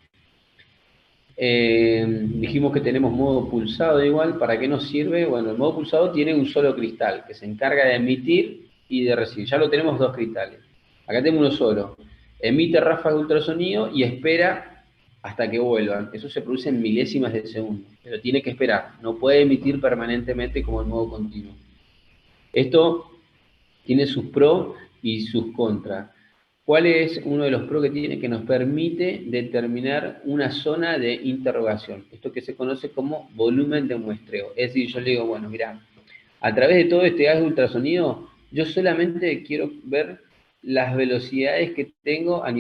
Dijimos que tenemos modo pulsado igual. ¿Para qué nos sirve? Bueno, el modo pulsado tiene un solo cristal que se encarga de emitir y de recibir. Ya lo tenemos dos cristales. Acá tengo uno solo. Emite ráfagas de ultrasonido y espera hasta que vuelvan. Eso se produce en milésimas de segundo, pero tiene que esperar. No puede emitir permanentemente como el modo continuo. Esto tiene sus pros y sus contras. ¿Cuál es uno de los pros que tiene? Que nos permite determinar una zona de interrogación. Esto que se conoce como volumen de muestreo. Es decir, yo le digo, bueno, mira, a través de todo este gas de ultrasonido, yo solamente quiero ver las velocidades que tengo a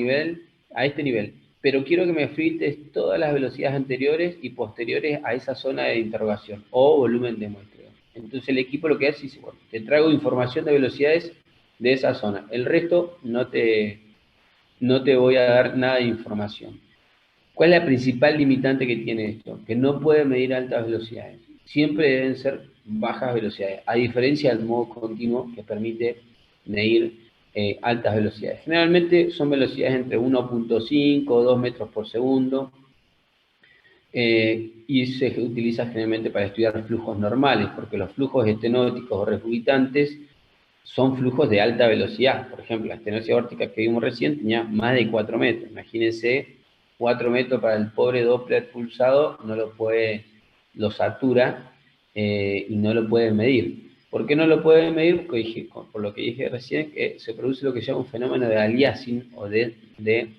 este nivel. Pero quiero que me filtres todas las velocidades anteriores y posteriores a esa zona de interrogación o volumen de muestreo. Entonces el equipo lo que hace es, dice, bueno, te traigo información de velocidades de esa zona. El resto no te voy a dar nada de información. ¿Cuál es la principal limitante que tiene esto? Que no puede medir altas velocidades. Siempre deben ser bajas velocidades, a diferencia del modo continuo que permite medir altas velocidades. Generalmente son velocidades entre 1.5 o 2 metros por segundo y se utiliza generalmente para estudiar flujos normales, porque los flujos estenóticos o regurgitantes son flujos de alta velocidad. Por ejemplo, la estenosis aórtica que vimos recién tenía más de 4 metros. Imagínense, 4 metros para el pobre Doppler pulsado, lo satura y no lo puede medir. ¿Por qué no lo puede medir? Porque por lo que dije recién, que se produce lo que se llama un fenómeno de aliasing o de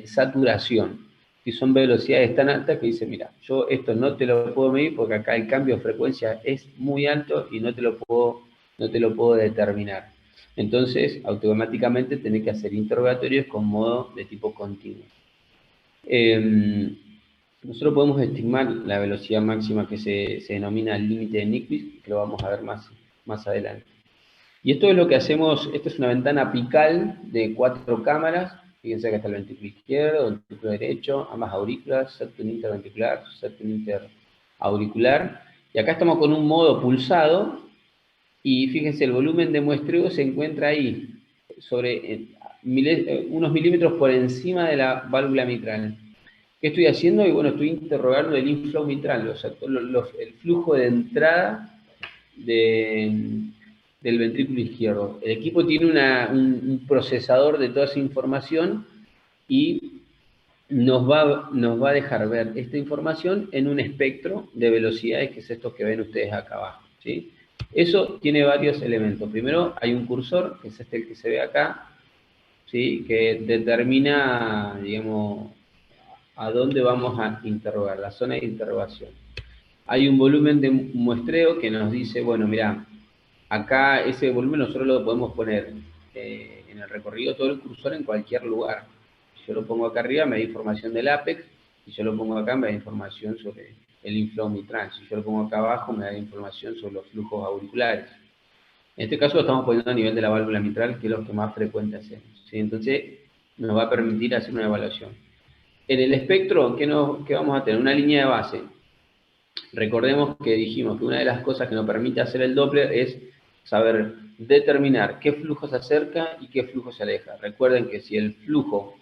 saturación. Y son velocidades tan altas que dice, mira, yo esto no te lo puedo medir porque acá el cambio de frecuencia es muy alto y no te lo puedo determinar. Entonces, automáticamente tenés que hacer interrogatorios con modo de tipo continuo. Nosotros podemos estimar la velocidad máxima que se denomina el límite de Nyquist, que lo vamos a ver más adelante. Y esto es lo que hacemos, esta es una ventana apical de 4 cámaras. Fíjense que está el ventrículo izquierdo, el ventrículo derecho, ambas aurículas, septum interventricular, septum interauricular. Y acá estamos con un modo pulsado, y fíjense, el volumen de muestreo se encuentra ahí, sobre unos milímetros por encima de la válvula mitral. ¿Qué estoy haciendo? Y bueno, estoy interrogando el inflow mitral, o sea, el flujo de entrada del ventrículo izquierdo. El equipo tiene un procesador de toda esa información y nos va a dejar ver esta información en un espectro de velocidades, que es esto que ven ustedes acá abajo, ¿sí? Eso tiene varios elementos. Primero hay un cursor, que es este el que se ve acá, ¿sí? Que determina, digamos, a dónde vamos a interrogar, la zona de interrogación. Hay un volumen de muestreo que nos dice, bueno, mira, acá ese volumen nosotros lo podemos poner en el recorrido todo el cursor en cualquier lugar. Si yo lo pongo acá arriba me da información del apex, si yo lo pongo acá me da información sobre el inflow mitral, si yo lo pongo acá abajo me da información sobre los flujos auriculares. En este caso lo estamos poniendo a nivel de la válvula mitral, que es lo que más frecuente hacemos, ¿sí? Entonces nos va a permitir hacer una evaluación. En el espectro, ¿qué vamos a tener? Una línea de base. Recordemos que dijimos que una de las cosas que nos permite hacer el Doppler es saber determinar qué flujo se acerca y qué flujo se aleja. Recuerden que si el flujo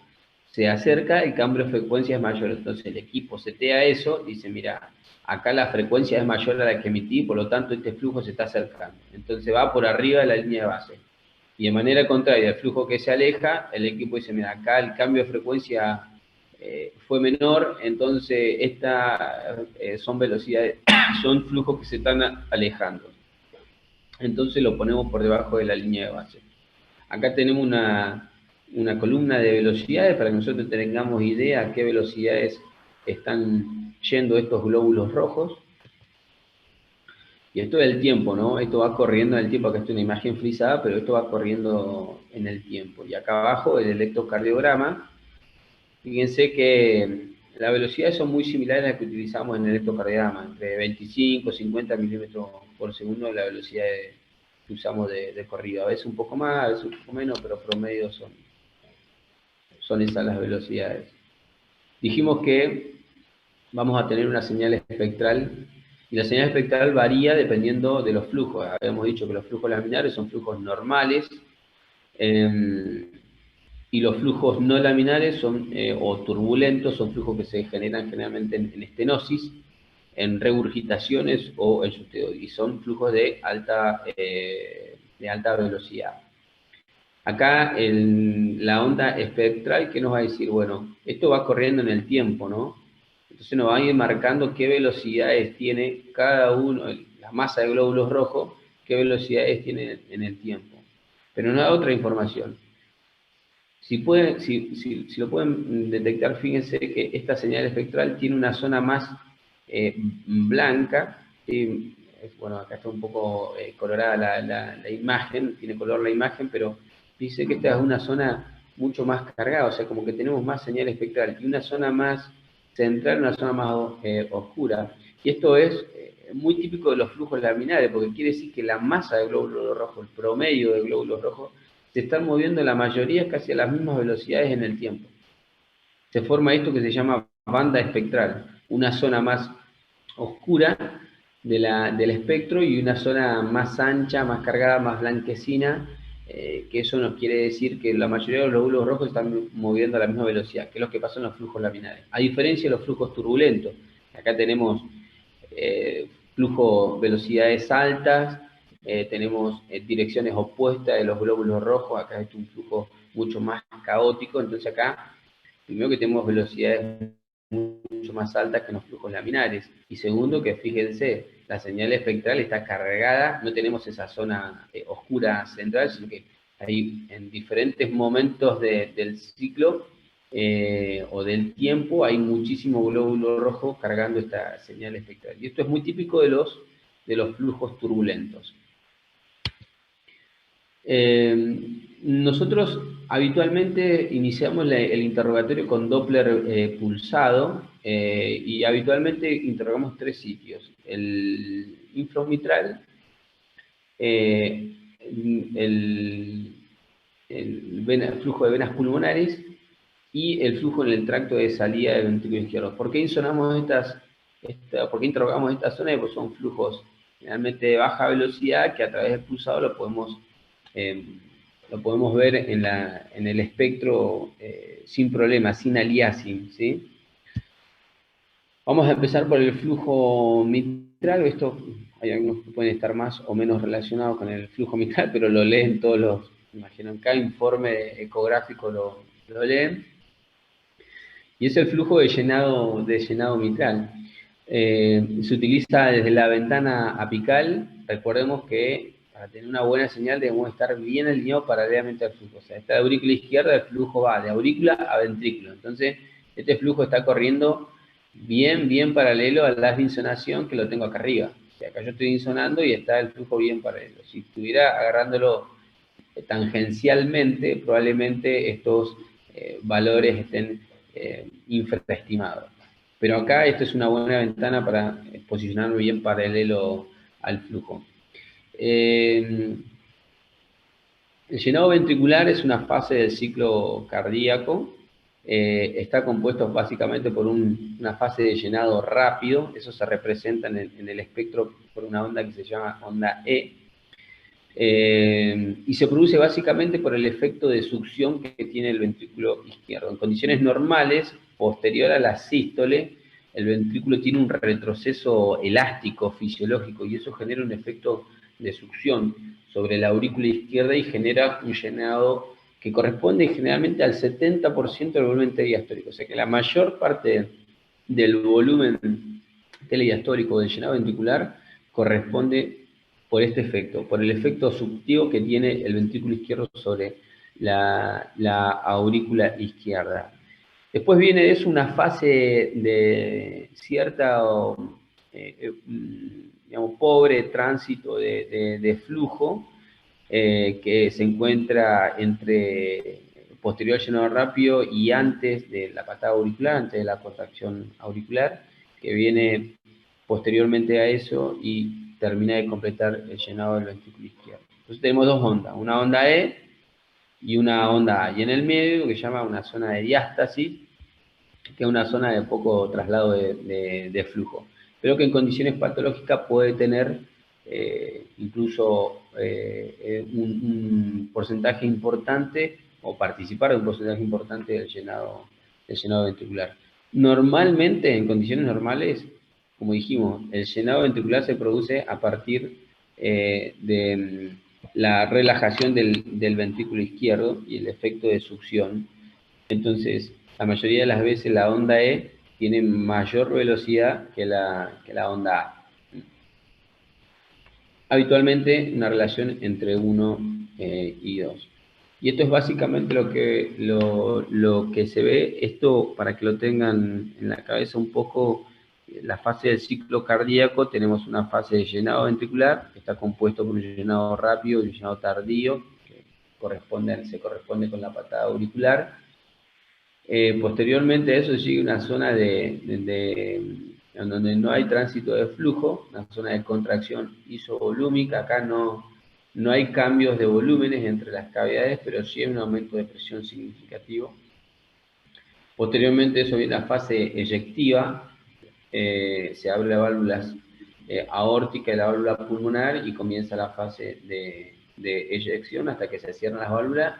se acerca, el cambio de frecuencia es mayor. Entonces el equipo setea eso, dice, mira, acá la frecuencia es mayor a la que emití, por lo tanto este flujo se está acercando. Entonces va por arriba de la línea de base. Y de manera contraria, el flujo que se aleja, el equipo dice, mira, acá el cambio de frecuencia fue menor, entonces son velocidades, son flujos que se están alejando. Entonces lo ponemos por debajo de la línea de base. Acá tenemos una columna de velocidades para que nosotros tengamos idea a qué velocidades están yendo estos glóbulos rojos. Y esto es el tiempo, ¿no? Esto va corriendo en el tiempo. Acá está una imagen frisada, pero esto va corriendo en el tiempo. Y acá abajo el electrocardiograma. Fíjense que las velocidades son muy similares a las que utilizamos en el electrocardiograma, entre 25 y 50 milímetros por segundo la velocidad que usamos de corrido. A veces un poco más, a veces un poco menos, pero promedio son esas las velocidades. Dijimos que vamos a tener una señal espectral, y la señal espectral varía dependiendo de los flujos. Habíamos dicho que los flujos laminares son flujos normales, y los flujos no laminares o turbulentos son flujos que se generan generalmente en estenosis, en regurgitaciones o en susteo, y son flujos de alta velocidad. Acá la onda espectral, ¿qué nos va a decir? Bueno, esto va corriendo en el tiempo, ¿no? Entonces nos va a ir marcando qué velocidades tiene cada uno, la masa de glóbulos rojos, qué velocidades tiene en el tiempo. Pero nos da otra información. Si lo pueden detectar, fíjense que esta señal espectral tiene una zona más blanca. Bueno, acá está un poco colorada la imagen, tiene color la imagen, pero fíjense que esta es una zona mucho más cargada, o sea, como que tenemos más señal espectral, y una zona más central, una zona más oscura. Y esto es muy típico de los flujos laminares, porque quiere decir que la masa de glóbulos rojos, el promedio de glóbulos rojos, se están moviendo la mayoría casi a las mismas velocidades en el tiempo. Se forma esto que se llama banda espectral, una zona más oscura del espectro y una zona más ancha, más cargada, más blanquecina, que eso nos quiere decir que la mayoría de los glóbulos rojos están moviendo a la misma velocidad, que es lo que pasa en los flujos laminares. A diferencia de los flujos turbulentos, acá tenemos flujo velocidades altas, tenemos direcciones opuestas de los glóbulos rojos, acá es un flujo mucho más caótico, entonces acá, primero que tenemos velocidades mucho más altas que en los flujos laminares, y segundo que fíjense, la señal espectral está cargada, no tenemos esa zona oscura central, sino que hay en diferentes momentos del ciclo o del tiempo hay muchísimo glóbulo rojo cargando esta señal espectral. Y esto es muy típico de los flujos turbulentos. Nosotros habitualmente iniciamos el interrogatorio con Doppler pulsado y habitualmente interrogamos 3 sitios: el inframitral, el flujo de venas pulmonares y el flujo en el tracto de salida del ventrículo izquierdo. ¿Por qué interrogamos esta zona? Pues son flujos realmente de baja velocidad que a través del pulsado lo podemos ver en el espectro sin problema, sin aliasing, ¿sí? Vamos a empezar por el flujo mitral. Esto hay algunos que pueden estar más o menos relacionados con el flujo mitral, pero lo leen todos los, imagino, en cada informe ecográfico lo leen. Y es el flujo de llenado mitral. Se utiliza desde la ventana apical. Recordemos que para tener una buena señal debemos estar bien alineados paralelamente al flujo. O sea, esta aurícula izquierda, el flujo va de aurícula a ventrículo. Entonces, este flujo está corriendo bien paralelo a la insonación que lo tengo acá arriba. O sea, acá yo estoy insonando y está el flujo bien paralelo. Si estuviera agarrándolo tangencialmente, probablemente estos valores estén infraestimados. Pero acá esta es una buena ventana para posicionarlo bien paralelo al flujo. El llenado ventricular es una fase del ciclo cardíaco. Está compuesto básicamente por una fase de llenado rápido. Eso se representa en el espectro por una onda que se llama onda E. Y se produce básicamente por el efecto de succión que tiene el ventrículo izquierdo. En condiciones normales, posterior a la sístole, el ventrículo tiene un retroceso elástico fisiológico y eso genera un efecto de succión sobre la aurícula izquierda y genera un llenado que corresponde generalmente al 70% del volumen telediastólico. O sea que la mayor parte del volumen telediastólico del llenado ventricular corresponde por este efecto, por el efecto suctivo que tiene el ventrículo izquierdo sobre la aurícula izquierda. Después viene de eso una fase de cierta, digamos, pobre tránsito de flujo que se encuentra entre posterior al llenado rápido y antes de la patada auricular, antes de la contracción auricular, que viene posteriormente a eso y termina de completar el llenado del ventrículo izquierdo. Entonces tenemos dos ondas, una onda E y una onda A. Y en el medio, lo que se llama una zona de diástasis, que es una zona de poco traslado de flujo, pero que en condiciones patológicas puede tener incluso un porcentaje importante o participar de un porcentaje importante del llenado ventricular. Normalmente, en condiciones normales, como dijimos, el llenado ventricular se produce a partir de la relajación del ventrículo izquierdo y el efecto de succión. Entonces, la mayoría de las veces la onda E tiene mayor velocidad que la onda A. Habitualmente una relación entre 1 y 2. Y esto es básicamente lo que se ve. Esto, para que lo tengan en la cabeza un poco, la fase del ciclo cardíaco, tenemos una fase de llenado ventricular, que está compuesto por un llenado rápido y un llenado tardío, que se corresponde con la patada auricular. Posteriormente a eso sigue una zona en donde no hay tránsito de flujo, una zona de contracción isovolúmica. Acá no hay cambios de volúmenes entre las cavidades, pero sí hay un aumento de presión significativo. Posteriormente eso viene la fase eyectiva, se abre la válvula aórtica y la válvula pulmonar y comienza la fase de eyección hasta que se cierran las válvulas.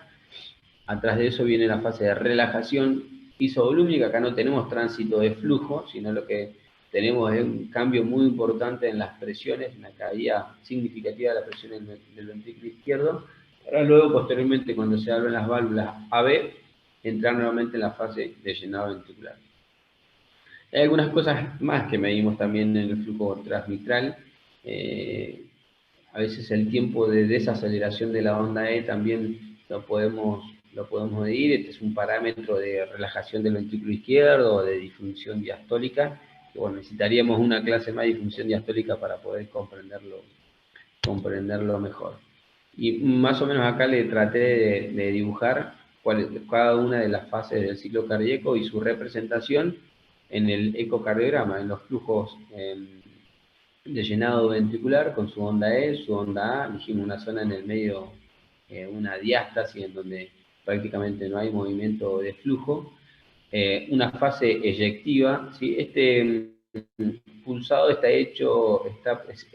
Atrás de eso viene la fase de relajación isovolúmica. Acá no tenemos tránsito de flujo, sino lo que tenemos es un cambio muy importante en las presiones, una caída significativa de la presión del ventrículo izquierdo, para luego, posteriormente, cuando se abren las válvulas AB, entrar nuevamente en la fase de llenado ventricular. Hay algunas cosas más que medimos también en el flujo transmitral. A veces el tiempo de desaceleración de la onda E también lo podemos medir. Este es un parámetro de relajación del ventrículo izquierdo o de disfunción diastólica. Que, bueno, necesitaríamos una clase más de disfunción diastólica para poder comprenderlo mejor. Y más o menos acá le traté de dibujar cada una de las fases del ciclo cardíaco y su representación en el ecocardiograma, en los flujos de llenado ventricular con su onda E, su onda A. Dijimos una zona en el medio, una diástasis en donde prácticamente no hay movimiento de flujo. Una fase eyectiva, ¿sí? Este pulsado está hecho,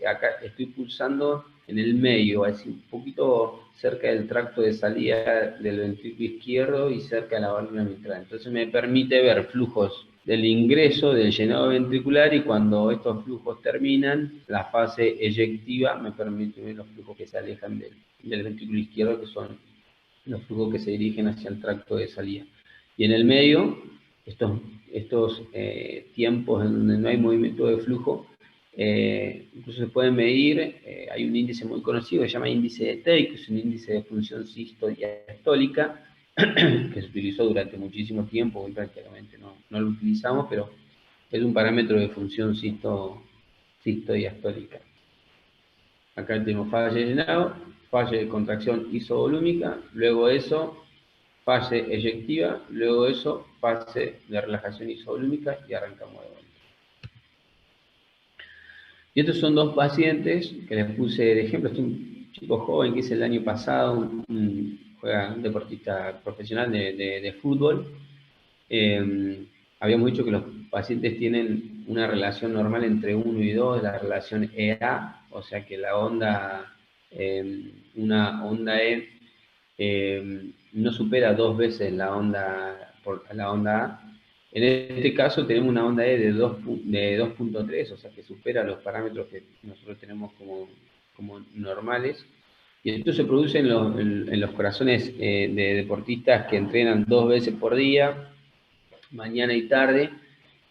acá estoy pulsando en el medio, es un poquito cerca del tracto de salida del ventrículo izquierdo y cerca de la válvula mitral. Entonces me permite ver flujos del ingreso, del llenado ventricular, y cuando estos flujos terminan, la fase eyectiva me permite ver los flujos que se alejan del ventrículo izquierdo, que son los flujos que se dirigen hacia el tracto de salida. Y en el medio, estos tiempos en donde no hay movimiento de flujo, incluso se pueden medir. Hay un índice muy conocido que se llama índice de Tate, que es un índice de función sístole-diastólica, que se utilizó durante muchísimo tiempo, hoy prácticamente no lo utilizamos, pero es un parámetro de función sístole-diastólica. Acá tenemos fase de llenado, fase de contracción isovolúmica, luego eso, fase eyectiva, luego eso, fase de relajación isovolúmica, y arrancamos de vuelta. Y estos son dos pacientes que les puse de ejemplo. Este es un chico joven que hice el año pasado, juega un deportista profesional de fútbol. Habíamos dicho que los pacientes tienen una relación normal entre 1 y 2, la relación EA, o sea que la onda, una onda E no supera 2 veces la onda A. En este caso tenemos una onda E de 2.3, o sea que supera los parámetros que nosotros tenemos como normales. Y esto se produce en los corazones de deportistas que entrenan 2 veces por día, mañana y tarde.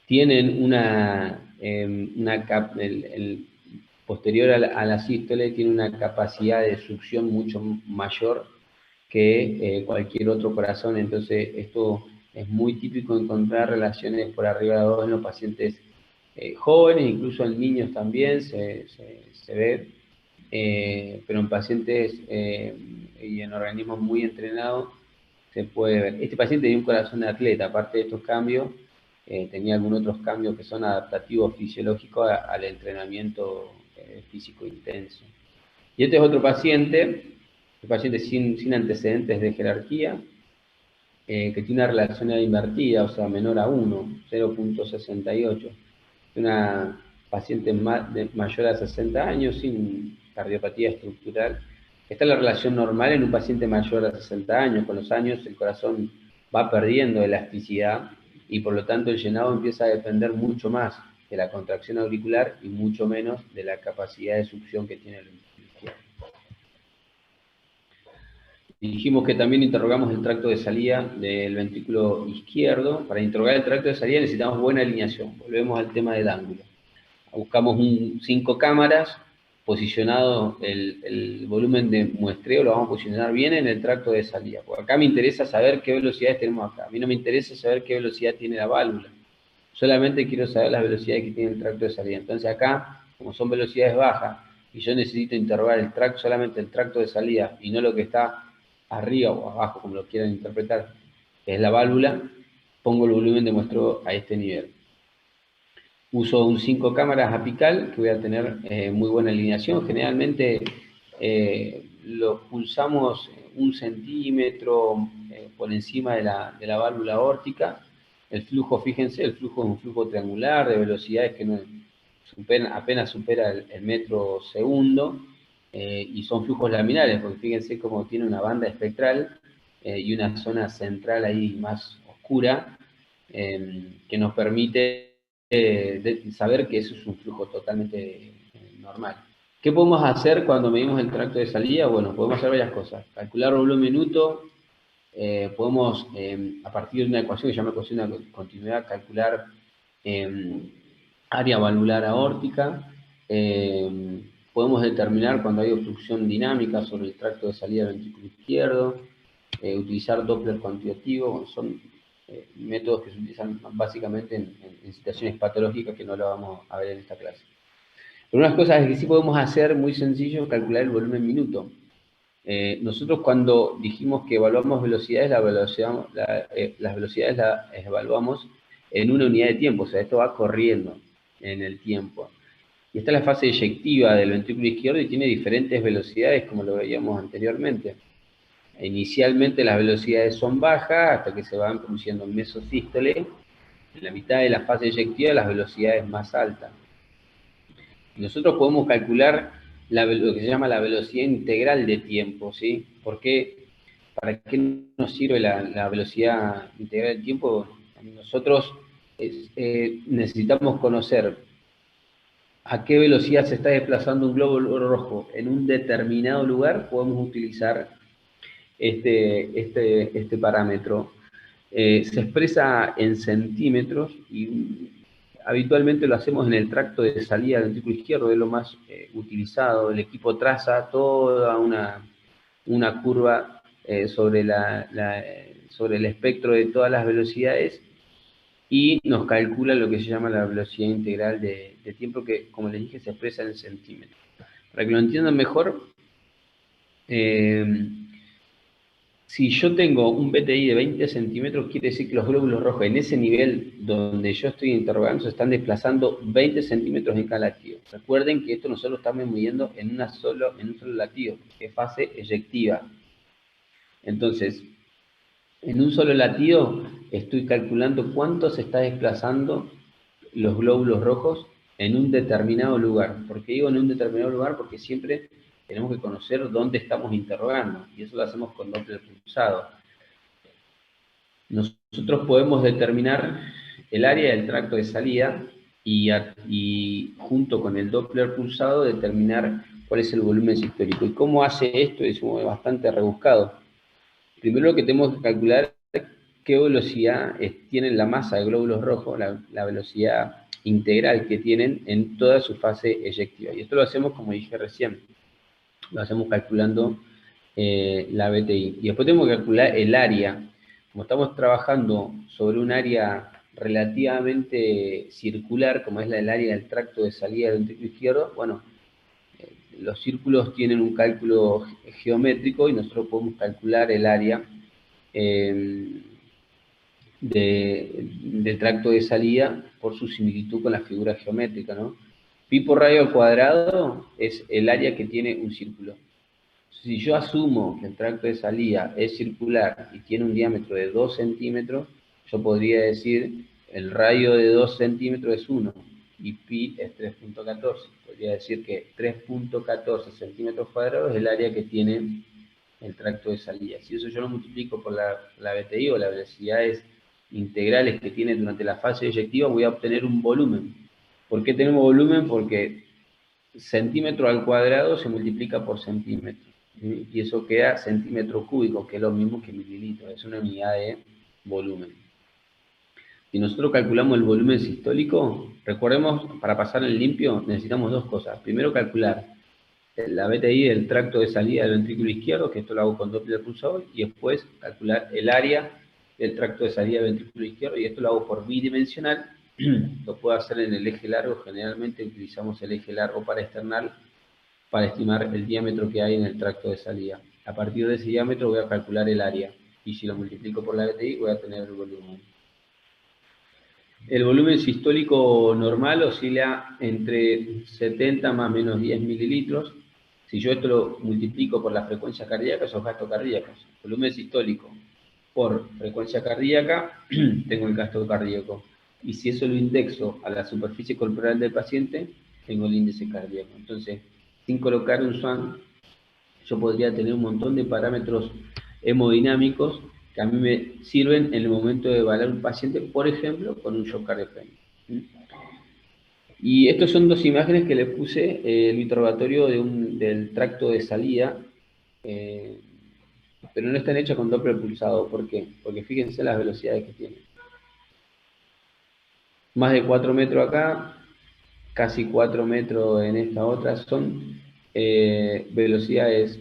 Tienen posterior a la sístole, tiene una capacidad de succión mucho mayor que cualquier otro corazón. Entonces esto es muy típico encontrar relaciones por arriba de 2 en los pacientes jóvenes, incluso en niños también se ve, pero en pacientes y en organismos muy entrenados se puede ver. Este paciente tenía un corazón de atleta. Aparte de estos cambios, tenía algunos otros cambios que son adaptativos fisiológicos al entrenamiento físico intenso. Y este es otro paciente sin antecedentes de jerarquía, que tiene una relación invertida, o sea, menor a 1, 0.68. Una paciente mayor a 60 años, sin cardiopatía estructural. Esta es la relación normal en un paciente mayor a 60 años. Con los años el corazón va perdiendo elasticidad y por lo tanto el llenado empieza a depender mucho más de la contracción auricular y mucho menos de la capacidad de succión que tiene el ventrículo izquierdo. Dijimos que también interrogamos el tracto de salida del ventrículo izquierdo. Para interrogar el tracto de salida necesitamos buena alineación. Volvemos al tema del ángulo. Buscamos 5 cámaras posicionado el volumen de muestreo, lo vamos a posicionar bien en el tracto de salida. Porque acá me interesa saber qué velocidades tenemos acá. A mí no me interesa saber qué velocidad tiene la válvula. Solamente quiero saber las velocidades que tiene el tracto de salida. Entonces acá, como son velocidades bajas, y yo necesito interrogar el tracto, solamente el tracto de salida, y no lo que está arriba o abajo, como lo quieran interpretar, que es la válvula, pongo el volumen de muestreo a este nivel. Uso un 5 cámaras apical, que voy a tener muy buena alineación. Generalmente lo pulsamos 1 centímetro por encima de la válvula aórtica. El flujo, fíjense, el flujo es un flujo triangular de velocidades que no apenas supera el metro segundo, y son flujos laminares, porque fíjense cómo tiene una banda espectral y una zona central ahí más oscura, que nos permite saber que eso es un flujo totalmente normal. ¿Qué podemos hacer cuando medimos el tracto de salida? Bueno, podemos hacer varias cosas. Calcular volumen minuto, podemos, a partir de una ecuación que se llama ecuación de continuidad, calcular área valvular aórtica. Podemos determinar cuando hay obstrucción dinámica sobre el tracto de salida del ventrículo izquierdo, utilizar Doppler cuantitativo. Son métodos que se utilizan básicamente en situaciones patológicas que no lo vamos a ver en esta clase. Pero unas cosas que sí podemos hacer muy sencillo es calcular el volumen minuto. Nosotros cuando dijimos que evaluamos velocidades, las velocidades las evaluamos en una unidad de tiempo, o sea, esto va corriendo en el tiempo. Y esta es la fase eyectiva del ventrículo izquierdo y tiene diferentes velocidades, como lo veíamos anteriormente. Inicialmente las velocidades son bajas hasta que se van produciendo en mesosístole. En la mitad de la fase eyectiva las velocidades más altas. Y nosotros podemos calcular lo que se llama la velocidad integral de tiempo, ¿sí? Porque, ¿para qué nos sirve la velocidad integral del tiempo? Nosotros necesitamos conocer a qué velocidad se está desplazando un glóbulo rojo en un determinado lugar. Podemos utilizar este parámetro. Se expresa en centímetros y habitualmente lo hacemos en el tracto de salida del ventrículo izquierdo, es lo más utilizado. El equipo traza toda una curva sobre el espectro de todas las velocidades y nos calcula lo que se llama la velocidad integral de tiempo, que, como les dije, se expresa en centímetros. Para que lo entiendan mejor, si yo tengo un BTI de 20 centímetros, quiere decir que los glóbulos rojos en ese nivel donde yo estoy interrogando se están desplazando 20 centímetros en cada latido. Recuerden que esto nosotros estamos midiendo en un solo latido, que es fase eyectiva. Entonces, en un solo latido estoy calculando cuánto se está desplazando los glóbulos rojos en un determinado lugar. ¿Por qué digo en un determinado lugar? Porque siempre tenemos que conocer dónde estamos interrogando, y eso lo hacemos con Doppler pulsado. Nosotros podemos determinar el área del tracto de salida y junto con el Doppler pulsado determinar cuál es el volumen sistólico. ¿Y cómo hace esto? Es bastante rebuscado. Primero lo que tenemos que calcular es qué velocidad tienen la masa de glóbulos rojos, la velocidad integral que tienen en toda su fase eyectiva. Y esto lo hacemos, como dije recién, lo hacemos calculando la BTI. Y después tenemos que calcular el área. Como estamos trabajando sobre un área relativamente circular, como es el área del tracto de salida del ventrículo izquierdo, bueno, los círculos tienen un cálculo geométrico y nosotros podemos calcular el área del tracto de salida por su similitud con la figura geométrica, ¿no? Pi por radio al cuadrado es el área que tiene un círculo. Si yo asumo que el tracto de salida es circular y tiene un diámetro de 2 centímetros, yo podría decir el radio de 2 centímetros es 1 y pi es 3.14. Podría decir que 3.14 centímetros cuadrados es el área que tiene el tracto de salida. Si eso yo lo multiplico por la BTI o las velocidades integrales que tiene durante la fase eyectiva, voy a obtener un volumen. ¿Por qué tenemos volumen? Porque centímetro al cuadrado se multiplica por centímetro. Y eso queda centímetro cúbico, que es lo mismo que mililitro, es una unidad de volumen. Si nosotros calculamos el volumen sistólico, recordemos, para pasar en limpio necesitamos dos cosas. Primero, calcular la BTI del tracto de salida del ventrículo izquierdo, que esto lo hago con Doppler pulsador, y después calcular el área del tracto de salida del ventrículo izquierdo, y esto lo hago por bidimensional. Lo puedo hacer en el eje largo, generalmente utilizamos el eje largo para external, para estimar el diámetro que hay en el tracto de salida. A partir de ese diámetro voy a calcular el área, y si lo multiplico por la BTI voy a tener el volumen. El volumen sistólico normal oscila entre 70 más o menos 10 mililitros. Si yo esto lo multiplico por la frecuencia cardíaca, esos gastos cardíacos. Volumen sistólico por frecuencia cardíaca, tengo el gasto cardíaco. Y si eso lo indexo a la superficie corporal del paciente, tengo el índice cardíaco. Entonces, sin colocar un SWAN, yo podría tener un montón de parámetros hemodinámicos que a mí me sirven en el momento de evaluar un paciente, por ejemplo, con un shock cardiogénico. Y estas son dos imágenes que le puse, el interrogatorio del tracto de salida, pero no están hechas con Doppler pulsado. ¿Por qué? Porque fíjense las velocidades que tiene. Más de 4 metros acá, casi 4 metros en esta otra, son velocidades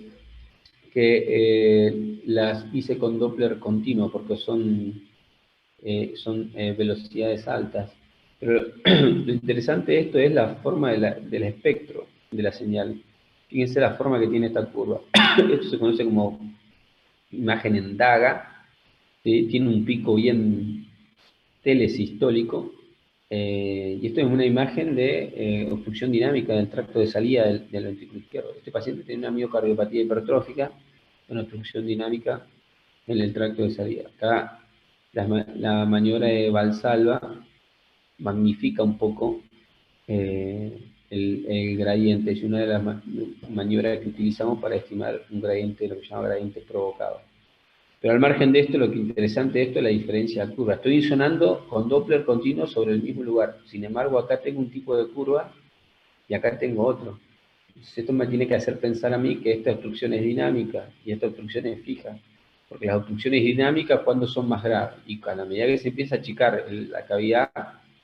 que las hice con Doppler continuo, porque son velocidades altas. Pero lo interesante de esto es la forma del espectro de la señal. Fíjense la forma que tiene esta curva. Esto se conoce como imagen en daga, ¿sí? Tiene un pico bien telesistólico, y esto es una imagen de obstrucción dinámica del tracto de salida del ventrículo izquierdo. Este paciente tiene una miocardiopatía hipertrófica, una obstrucción dinámica en el tracto de salida. Acá la maniobra de Valsalva magnifica un poco el gradiente. Es una de las maniobras que utilizamos para estimar un gradiente, lo que se llama gradiente provocado. Pero al margen de esto, lo que es interesante de esto es la diferencia de curva. Estoy insonando con Doppler continuo sobre el mismo lugar. Sin embargo, acá tengo un tipo de curva y acá tengo otro. Entonces, esto me tiene que hacer pensar a mí que esta obstrucción es dinámica y esta obstrucción es fija. Porque las obstrucciones dinámicas, ¿cuándo son más graves? Y a la medida que se empieza a achicar la cavidad,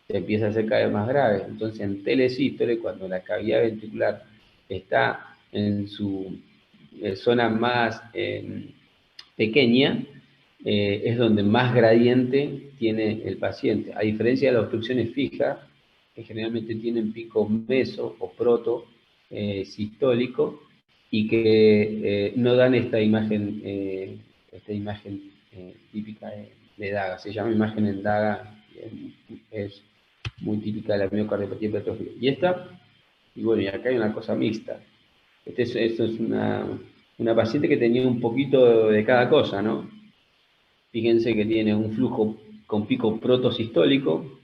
se empieza a hacer cada vez más grave. Entonces, en telesístole, cuando la cavidad ventricular está en su zona más pequeña, es donde más gradiente tiene el paciente. A diferencia de las obstrucciones fijas, que generalmente tienen pico meso o proto sistólico, y que no dan esta imagen típica de daga. Se llama imagen en daga, es muy típica de la miocardiopatía hipertrófica. Y esta, y bueno, y acá hay una cosa mixta. Esto es una paciente que tenía un poquito de cada cosa, ¿no? Fíjense que tiene un flujo con pico protosistólico.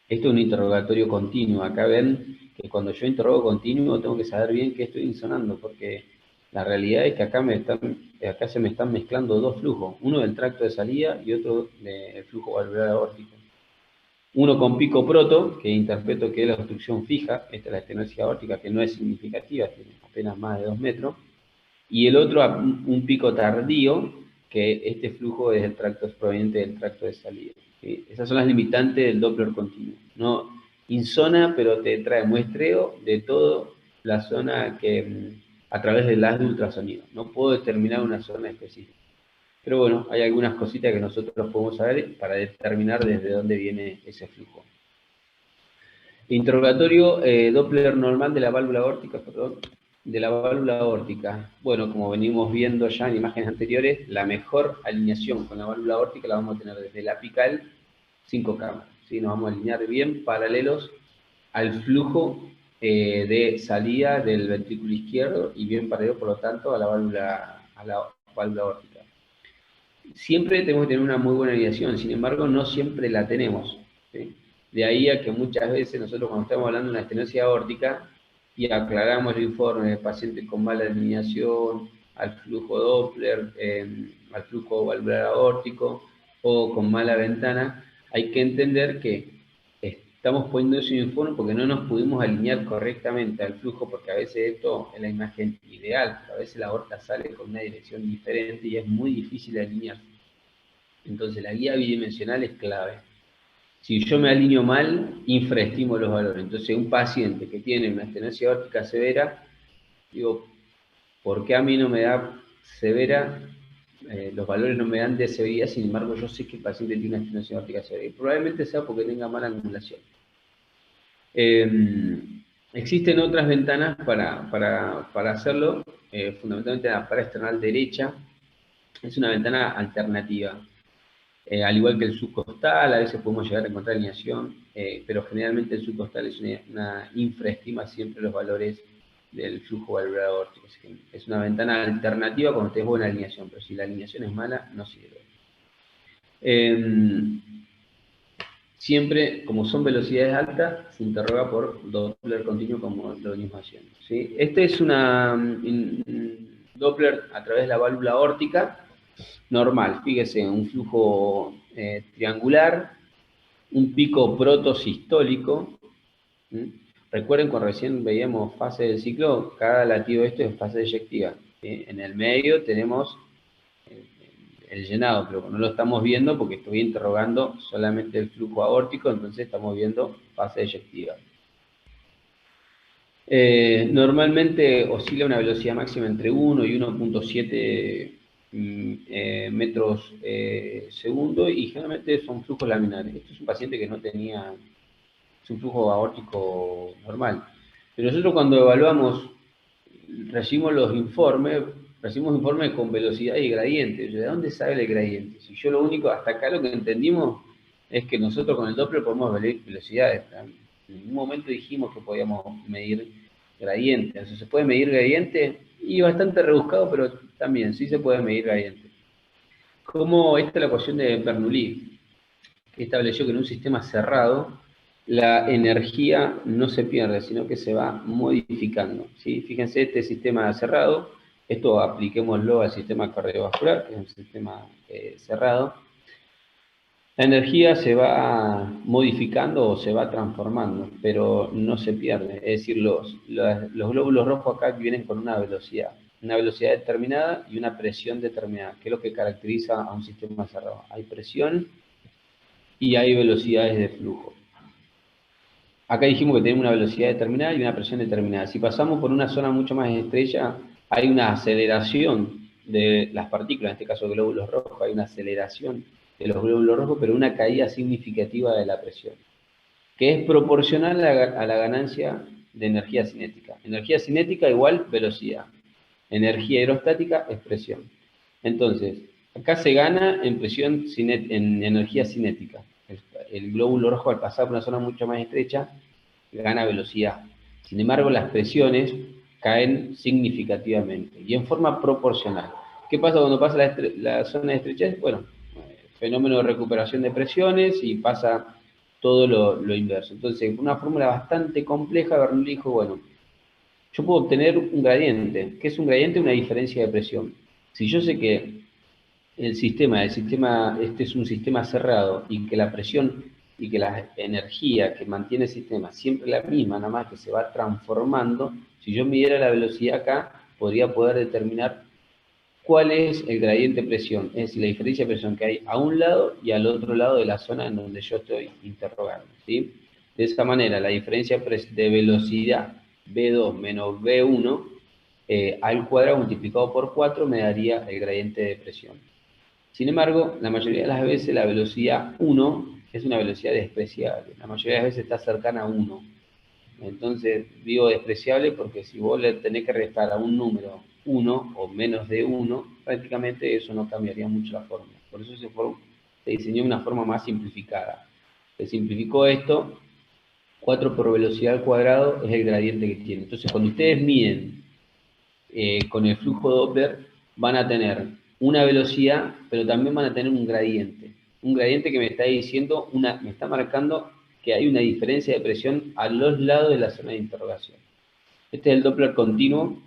Esto es un interrogatorio continuo. Acá ven que cuando yo interrogo continuo tengo que saber bien qué estoy insonando, porque la realidad es que acá se me están mezclando dos flujos, uno del tracto de salida y otro del flujo valvular aórtico. Uno con pico proto, que interpreto que es la obstrucción fija, esta es la estenosis aórtica, que no es significativa, tiene apenas más de 2 metros, y el otro un pico tardío, que este flujo es proveniente del tracto de salida. ¿Sí? Esas son las limitantes del Doppler continuo. No insona, pero te trae muestreo de toda la zona a través del haz de ultrasonido. No puedo determinar una zona específica. Pero bueno, hay algunas cositas que nosotros podemos saber para determinar desde dónde viene ese flujo. Interrogatorio Doppler normal de la válvula aórtica, Bueno, como venimos viendo ya en imágenes anteriores, la mejor alineación con la válvula aórtica la vamos a tener desde la apical 5 cámaras. ¿Sí? Nos vamos a alinear bien paralelos al flujo de salida del ventrículo izquierdo y bien paralelo, por lo tanto, a la válvula aórtica. Siempre tenemos que tener una muy buena alineación, sin embargo, no siempre la tenemos. ¿Sí? De ahí a que muchas veces nosotros cuando estamos hablando de una estenosis aórtica y aclaramos el informe del paciente con mala alineación, al flujo Doppler, al flujo valvular aórtico o con mala ventana, hay que entender que estamos poniendo ese informe porque no nos pudimos alinear correctamente al flujo, porque a veces esto es la imagen ideal, pero a veces la aorta sale con una dirección diferente y es muy difícil de alinear. Entonces la guía bidimensional es clave. Si yo me alineo mal, infraestimo los valores. Entonces un paciente que tiene una estenosis aórtica severa Digo, ¿por qué a mí no me da severa? Los valores no me dan de severidad, sin embargo yo sé que el paciente tiene una estenosis aórtica severa. Y probablemente sea porque tenga mala angulación. Existen otras ventanas para hacerlo, fundamentalmente la paraesternal derecha. Es una ventana alternativa. Al igual que el subcostal, a veces podemos llegar a encontrar alineación, pero generalmente el subcostal es una infraestima siempre los valores del flujo valvular aórtico. Así que es una ventana alternativa cuando tenés buena alineación, pero si la alineación es mala, no sirve. Siempre, como son velocidades altas, se interroga por Doppler continuo, como lo venimos haciendo, ¿sí? Este es una Doppler a través de la válvula aórtica normal. Fíjese, un flujo triangular, un pico protosistólico. Recuerden cuando recién veíamos fase del ciclo, cada latido de esto es fase eyectiva. En el medio tenemos el llenado, pero no lo estamos viendo porque estoy interrogando solamente el flujo aórtico, entonces estamos viendo fase eyectiva. Normalmente oscila una velocidad máxima entre 1 y 1.7 metros segundo, y generalmente son flujos laminares. Este es un paciente que no tenía, es un flujo aórtico normal. Pero nosotros cuando evaluamos, recibimos informes con velocidad y gradiente. ¿De dónde sale el gradiente? Si yo lo único, hasta acá lo que entendimos es que nosotros con el Doppler podemos medir velocidades. En ningún momento dijimos que podíamos medir gradiente. Entonces, ¿se puede medir gradiente? Y bastante rebuscado, pero también sí se puede medir gradiente. Como esta es la ecuación de Bernoulli, que estableció que en un sistema cerrado la energía no se pierde, sino que se va modificando, ¿sí? Fíjense, este sistema cerrado, esto apliquémoslo al sistema cardiovascular, que es un sistema cerrado. La energía se va modificando o se va transformando, pero no se pierde. Es decir, los glóbulos rojos acá vienen con una velocidad determinada y una presión determinada, que es lo que caracteriza a un sistema cerrado. Hay presión y hay velocidades de flujo. Acá dijimos que tenemos una velocidad determinada y una presión determinada. Si pasamos por una zona mucho más estrecha, hay una aceleración de las partículas, en este caso glóbulos rojos, hay una aceleración de los glóbulos rojos, pero una caída significativa de la presión, que es proporcional a la ganancia de energía cinética. Energía cinética igual velocidad. Energía hidrostática es presión. Entonces, acá se gana en presión, en energía cinética. El glóbulo rojo, al pasar por una zona mucho más estrecha, gana velocidad. Sin embargo, las presiones caen significativamente y en forma proporcional. ¿Qué pasa cuando pasa la zona de estrechez? Bueno, fenómeno de recuperación de presiones y pasa todo lo inverso. Entonces, una fórmula bastante compleja, Bernoulli dijo, bueno, yo puedo obtener un gradiente. ¿Qué es un gradiente? Una diferencia de presión. Si yo sé que el sistema este es un sistema cerrado y que la presión y que la energía que mantiene el sistema siempre es la misma, nada más que se va transformando, si yo midiera la velocidad acá, podría poder determinar cuál es el gradiente de presión, es decir, la diferencia de presión que hay a un lado y al otro lado de la zona en donde yo estoy interrogando, ¿sí? De esa manera, la diferencia de velocidad V2 menos V1 al cuadrado multiplicado por 4 me daría el gradiente de presión. Sin embargo, la mayoría de las veces la velocidad 1 es una velocidad despreciable. La mayoría de las veces está cercana a 1. Entonces, digo despreciable porque si vos le tenés que restar a un número 1 o menos de 1, prácticamente eso no cambiaría mucho la fórmula. Por eso se diseñó una forma más simplificada. Se simplificó esto, 4 por velocidad al cuadrado es el gradiente que tiene. Entonces, cuando ustedes miden con el flujo Doppler, van a tener una velocidad, pero también van a tener un gradiente. Un gradiente que me está diciendo, me está marcando que hay una diferencia de presión a los lados de la zona de interrogación. Este es el Doppler continuo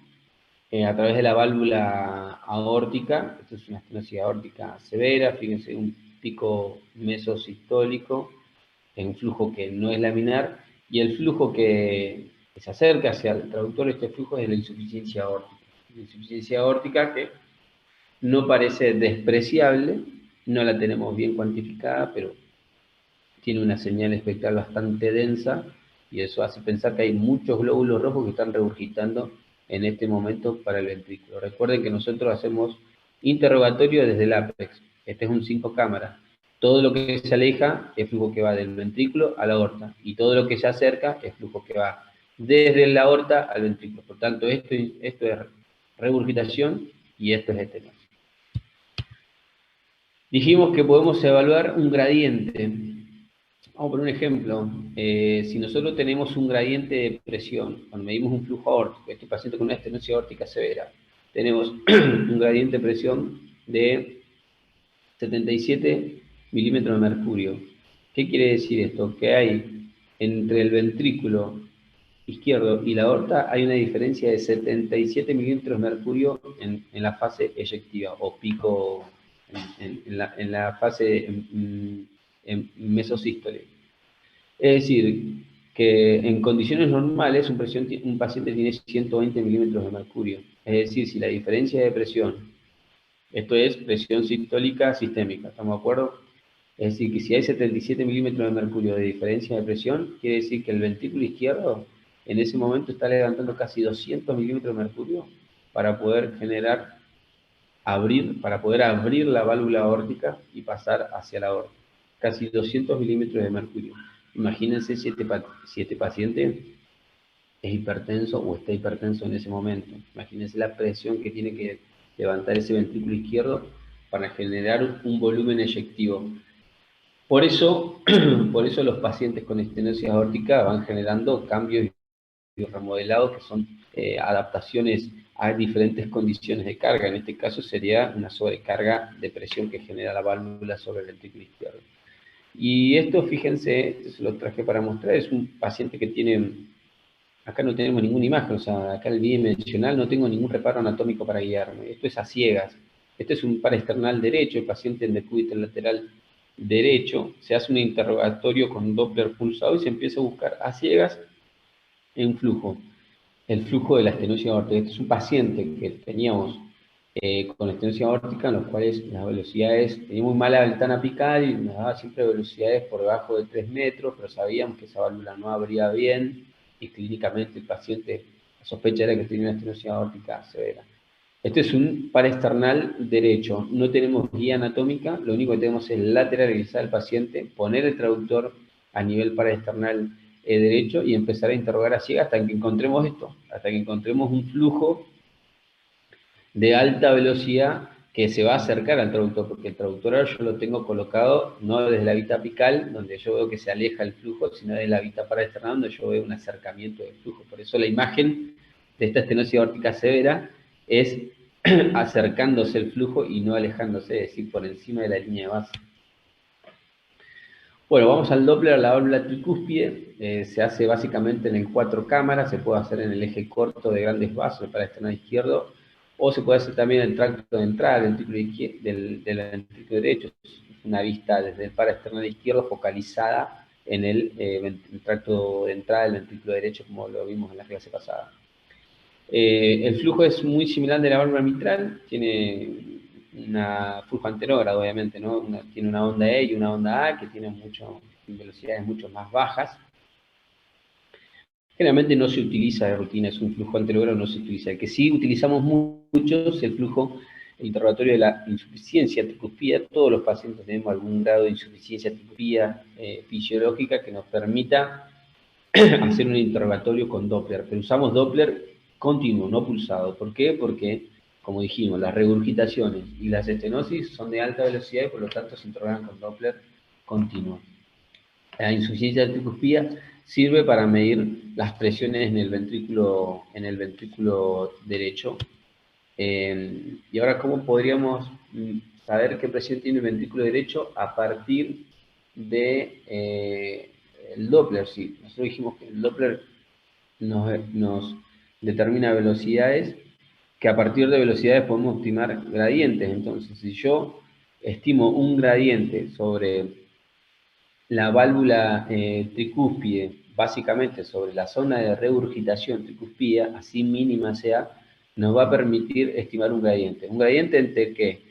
a través de la válvula aórtica. Esto es una estenosis aórtica severa, fíjense, un pico mesosistólico, en un flujo que no es laminar, y el flujo que se acerca hacia el traductor, este flujo es de la insuficiencia aórtica. La insuficiencia aórtica que no parece despreciable, no la tenemos bien cuantificada, pero tiene una señal espectral bastante densa, y eso hace pensar que hay muchos glóbulos rojos que están regurgitando en este momento para el ventrículo. Recuerden que nosotros hacemos interrogatorio desde el ápex. Este es un 5 cámaras. Todo lo que se aleja es flujo que va del ventrículo a la aorta, y todo lo que se acerca es flujo que va desde la aorta al ventrículo. Por tanto, esto es regurgitación y esto es estenosis. Dijimos que podemos evaluar un gradiente. Vamos a poner un ejemplo. Si nosotros tenemos un gradiente de presión, cuando medimos un flujo aórtico, este paciente con una estenosis aórtica severa, tenemos un gradiente de presión de 77 milímetros de mercurio. ¿Qué quiere decir esto? Que hay entre el ventrículo izquierdo y la aorta hay una diferencia de 77 milímetros de mercurio en la fase eyectiva o pico, en la fase en mesosístole. Es decir, que en condiciones normales un paciente tiene 120 milímetros de mercurio. Es decir, si la diferencia de presión, esto es presión sistólica sistémica, ¿estamos de acuerdo? Es decir, que si hay 77 milímetros de mercurio de diferencia de presión, quiere decir que el ventrículo izquierdo en ese momento está levantando casi 200 milímetros de mercurio para poder abrir la válvula aórtica y pasar hacia la aorta. Casi 200 milímetros de mercurio. Imagínense si este paciente es hipertenso o está hipertenso en ese momento. Imagínense la presión que tiene que levantar ese ventrículo izquierdo para generar un volumen eyectivo. Por eso los pacientes con estenosis aórtica van generando cambios y remodelados que son adaptaciones a diferentes condiciones de carga. En este caso sería una sobrecarga de presión que genera la válvula sobre el ventrículo izquierdo. Y esto, fíjense, esto se lo traje para mostrar, es un paciente que tiene, acá no tenemos ninguna imagen, o sea, acá el bidimensional no tengo ningún reparo anatómico para guiarme, esto es a ciegas. Este es un paraesternal derecho, el paciente en decúbito lateral derecho, se hace un interrogatorio con Doppler pulsado y se empieza a buscar a ciegas en flujo, el flujo de la estenosis aórtica. Este es un paciente que teníamos con estenosis aórtica, en los cuales las velocidades, tenía muy mala ventana apical y nos daba siempre velocidades por debajo de 3 metros, pero sabíamos que esa válvula no abría bien y clínicamente el paciente, la sospecha era que tenía una estenosis aórtica severa. Este es un paraesternal derecho, no tenemos guía anatómica, lo único que tenemos es lateralizar al paciente, poner el traductor a nivel paraesternal derecho y empezar a interrogar a ciegas hasta que encontremos esto, hasta que encontremos un flujo de alta velocidad que se va a acercar al traductor, porque el traductor ahora yo lo tengo colocado no desde la vita apical, donde yo veo que se aleja el flujo, sino desde la vita paraesternal, donde yo veo un acercamiento del flujo. Por eso la imagen de esta estenosis aórtica severa es acercándose el flujo y no alejándose, es decir, por encima de la línea de base. Bueno, vamos al Doppler, la válvula tricúspide, se hace básicamente en 4 cámaras, se puede hacer en el eje corto de grandes vasos, el paraesternal izquierdo, o se puede hacer también en el tracto de entrada del ventrículo derecho, una vista desde el paraesternal izquierdo focalizada en el tracto de entrada del ventrículo derecho, como lo vimos en la clase pasada. El flujo es muy similar al de la válvula mitral, tiene una flujo anterógrado, obviamente, ¿no? Tiene una onda E y una onda A que tienen velocidades mucho más bajas. Generalmente no se utiliza de rutina, es un flujo anterógrado, no se utiliza. El que sí utilizamos mucho es el flujo interrogatorio de la insuficiencia tricúspida. Todos los pacientes tenemos algún grado de insuficiencia tricúspida fisiológica que nos permita hacer un interrogatorio con Doppler, pero usamos Doppler continuo, no pulsado. ¿Por qué? Porque, como dijimos, las regurgitaciones y las estenosis son de alta velocidad y por lo tanto se interrogan con Doppler continuo. La insuficiencia tricúspida sirve para medir las presiones en el ventrículo derecho. Y ahora, ¿cómo podríamos saber qué presión tiene el ventrículo derecho a partir de el Doppler? Sí, nosotros dijimos que el Doppler nos determina velocidades, que a partir de velocidades podemos estimar gradientes. Entonces, si yo estimo un gradiente sobre la válvula tricúspide, básicamente sobre la zona de regurgitación tricúspida, así mínima sea, nos va a permitir estimar un gradiente. ¿Un gradiente entre qué?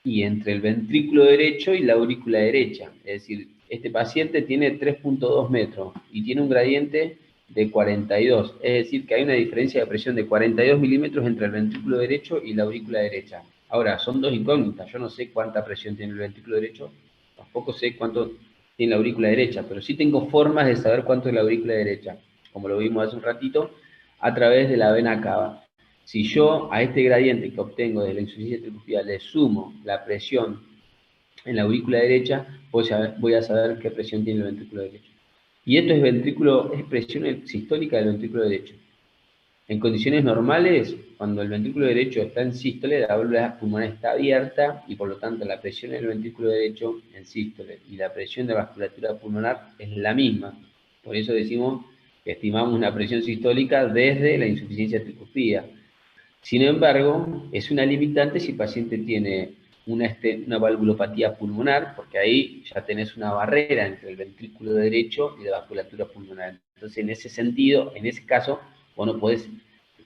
Y entre el ventrículo derecho y la aurícula derecha. Es decir, este paciente tiene 3.2 metros y tiene un gradiente de 42. Es decir, que hay una diferencia de presión de 42 milímetros entre el ventrículo derecho y la aurícula derecha. Ahora, son dos incógnitas. Yo no sé cuánta presión tiene el ventrículo derecho, tampoco sé cuánto tiene la aurícula derecha, pero sí tengo formas de saber cuánto es la aurícula derecha, como lo vimos hace un ratito, a través de la vena cava. Si yo a este gradiente que obtengo de la insuficiencia tricuspidal le sumo la presión en la aurícula derecha, voy a saber qué presión tiene el ventrículo derecho. Y esto es presión sistólica del ventrículo derecho. En condiciones normales, cuando el ventrículo derecho está en sístole, la válvula pulmonar está abierta y por lo tanto la presión en el ventrículo derecho en sístole y la presión de vasculatura pulmonar es la misma. Por eso decimos que estimamos una presión sistólica desde la insuficiencia tricuspida. Sin embargo, es una limitante si el paciente tiene una valvulopatía pulmonar, porque ahí ya tenés una barrera entre el ventrículo derecho y la vasculatura pulmonar. Entonces, en ese sentido, en ese caso, vos no podés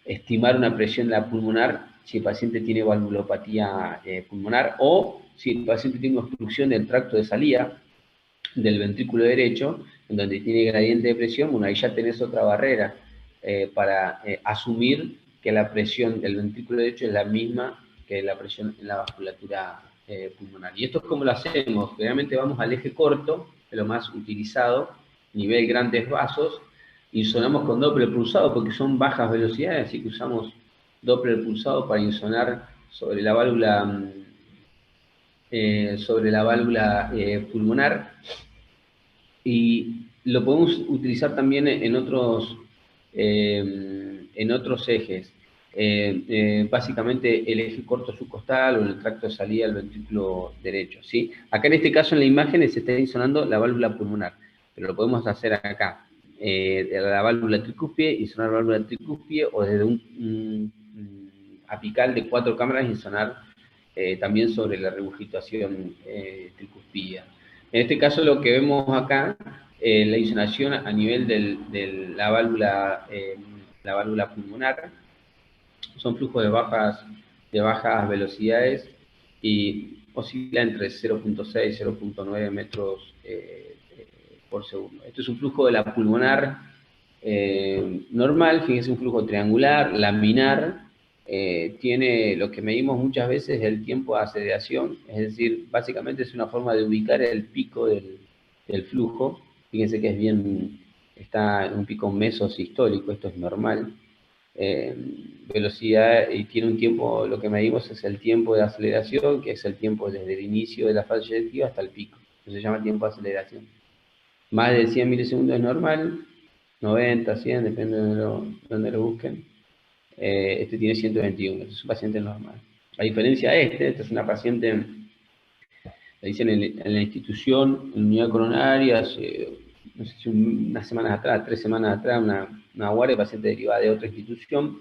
estimar una presión en la pulmonar si el paciente tiene valvulopatía pulmonar o si el paciente tiene una obstrucción del tracto de salida del ventrículo derecho, en donde tiene gradiente de presión. Bueno, ahí ya tenés otra barrera para asumir que la presión del ventrículo derecho es la misma que la presión en la vasculatura pulmonar. ¿Y esto es cómo lo hacemos? Generalmente vamos al eje corto, que es lo más utilizado, nivel grandes vasos, y sonamos con Doppler pulsado porque son bajas velocidades, así que usamos Doppler pulsado para insonar sobre la válvula pulmonar, y lo podemos utilizar también en otros ejes. Básicamente el eje corto subcostal o en el tracto de salida del ventrículo derecho, ¿sí? Acá en este caso en la imagen se está insonando la válvula pulmonar, pero lo podemos hacer acá, de la válvula tricúspide, insonar la válvula tricúspide, o desde un apical de 4 cámaras insonar también sobre la regurgitación tricuspida. En este caso lo que vemos acá, la insonación a nivel de la válvula pulmonar, son flujos de bajas velocidades y oscila entre 0.6 y 0.9 metros por segundo. Esto es un flujo de la pulmonar normal, fíjense, un flujo triangular, laminar. Tiene lo que medimos muchas veces el tiempo de aceleración, es decir, básicamente es una forma de ubicar el pico del flujo. Fíjense que está en un pico mesosistólico, esto es normal. Velocidad, y tiene un tiempo, lo que medimos es el tiempo de aceleración, que es el tiempo desde el inicio de la fase eyectiva hasta el pico. Eso se llama tiempo de aceleración. Más de 100 milisegundos es normal, 90, 100, depende de donde lo busquen. Este tiene 121, es un paciente normal. A diferencia de esta es una paciente, le dicen en la institución, en unidad coronaria, hace, no sé si unas semanas atrás, 3 semanas atrás, una guardia de paciente derivada de otra institución,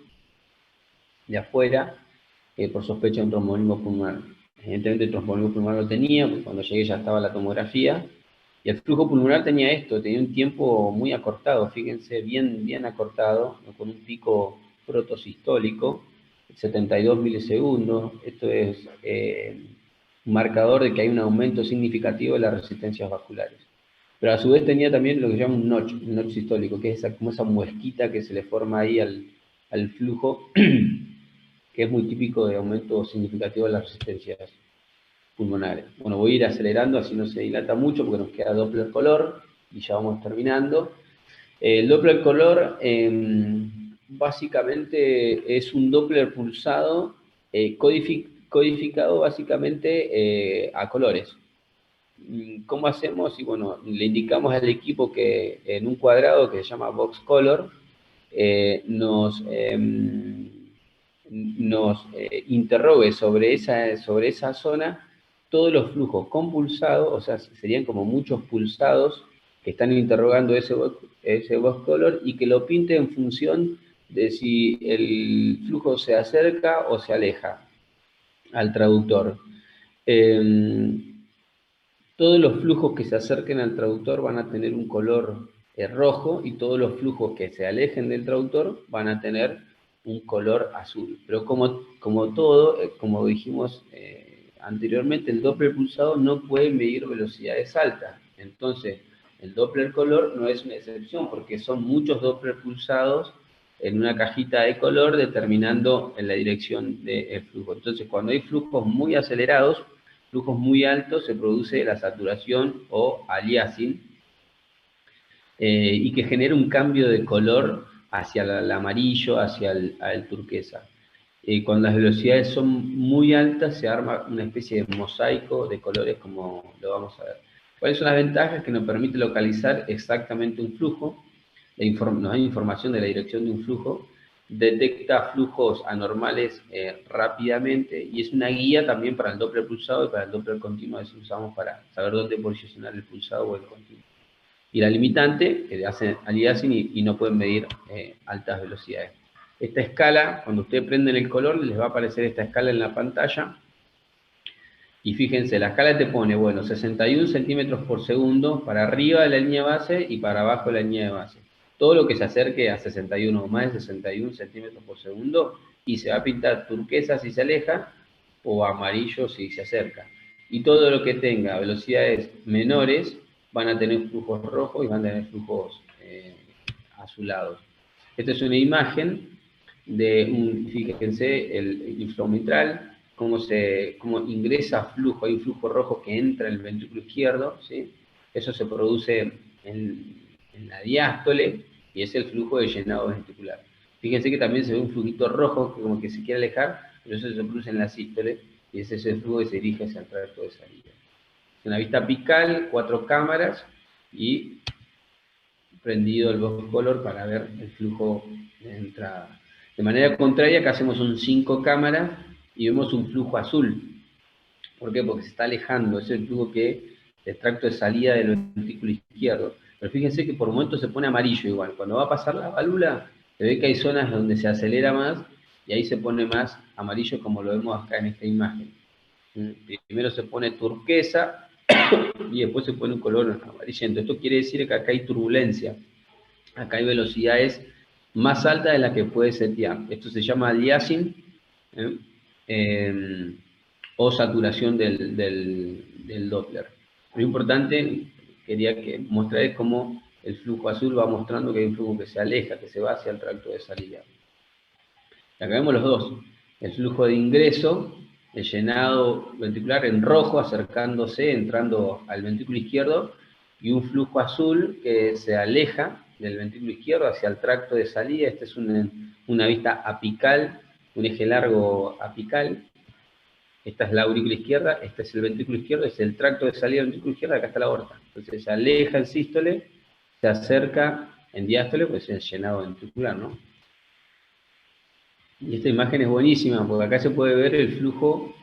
de afuera, por sospecha de un tromboembolismo pulmonar. Evidentemente el tromboembolismo pulmonar lo tenía, porque cuando llegué ya estaba la tomografía, y el flujo pulmonar tenía un tiempo muy acortado, fíjense, bien acortado, con un pico protosistólico, 72 milisegundos. Esto es un marcador de que hay un aumento significativo de las resistencias vasculares. Pero a su vez tenía también lo que se llama un notch sistólico, que es como esa muesquita que se le forma ahí al flujo, que es muy típico de aumento significativo de las resistencias pulmonares. Bueno, voy a ir acelerando, así no se dilata mucho, porque nos queda Doppler color, y ya vamos terminando. El Doppler color, básicamente, es un Doppler pulsado, codificado básicamente a colores. ¿Cómo hacemos? Y bueno, le indicamos al equipo que en un cuadrado que se llama Box Color, nos interrogue sobre esa zona todos los flujos compulsados, o sea, serían como muchos pulsados que están interrogando ese box color, y que lo pinte en función de si el flujo se acerca o se aleja al traductor. Todos los flujos que se acerquen al traductor van a tener un color rojo, y todos los flujos que se alejen del traductor van a tener un color azul. Pero como todo, como dijimos anteriormente, el Doppler pulsado no puede medir velocidades altas. Entonces, El Doppler color no es una excepción, porque son muchos Doppler pulsados en una cajita de color determinando en la dirección del flujo. Entonces, cuando hay flujos muy acelerados, flujos muy altos, se produce la saturación o aliasing, y que genera un cambio de color hacia el amarillo, hacia el turquesa. Cuando las velocidades son muy altas, se arma una especie de mosaico de colores, como lo vamos a ver. ¿Cuáles son las ventajas? Que nos permite localizar exactamente un flujo, nos da información de la dirección de un flujo, detecta flujos anormales rápidamente, y es una guía también para el Doppler pulsado y para el Doppler continuo, que usamos para saber dónde posicionar el pulsado o el continuo. Y la limitante, que hacen aliasing y no pueden medir altas velocidades. Esta escala, cuando ustedes prenden el color, les va a aparecer esta escala en la pantalla. Y fíjense, la escala te pone, bueno, 61 centímetros por segundo para arriba de la línea base y para abajo de la línea de base. Todo lo que se acerque a 61 o más de 61 centímetros por segundo, y se va a pintar turquesa si se aleja, o amarillo si se acerca. Y todo lo que tenga velocidades menores van a tener flujos rojos y van a tener flujos azulados. Esta es una imagen de fíjense, el inflow mitral, cómo ingresa flujo, hay un flujo rojo que entra en el ventrículo izquierdo, ¿sí? Eso se produce en la diástole, y es el flujo de llenado ventricular. Fíjense que también se ve un flujito rojo que como que se quiere alejar, pero eso se produce en la sístole, y ese es el flujo que se dirige hacia el tracto de salida. Es una vista apical, 4 cámaras, y prendido el box color para ver el flujo de entrada. De manera contraria, acá hacemos un 5 cámaras y vemos un flujo azul. ¿Por qué? Porque se está alejando, es el flujo del tracto de salida del ventrículo izquierdo. Pero fíjense que por momentos se pone amarillo igual. Cuando va a pasar la válvula, se ve que hay zonas donde se acelera más y ahí se pone más amarillo, como lo vemos acá en esta imagen. Primero se pone turquesa y después se pone un color amarillento. Esto quiere decir que acá hay turbulencia. Acá hay velocidades más altas de las que puede setear. Esto se llama aliasing, o saturación del Doppler. Lo importante, quería mostrarles cómo el flujo azul va mostrando que hay un flujo que se aleja, que se va hacia el tracto de salida. Y acá vemos los dos. El flujo de ingreso, el llenado ventricular en rojo, acercándose, entrando al ventrículo izquierdo, y un flujo azul que se aleja del ventrículo izquierdo hacia el tracto de salida. Esta es una vista apical, un eje largo apical. Esta es la aurícula izquierda, este es el ventrículo izquierdo, es el tracto de salida del ventrículo izquierdo, acá está la aorta. Entonces se aleja en sístole, se acerca en diástole, pues es el llenado ventricular, ¿no? Y esta imagen es buenísima, porque acá se puede ver el flujo,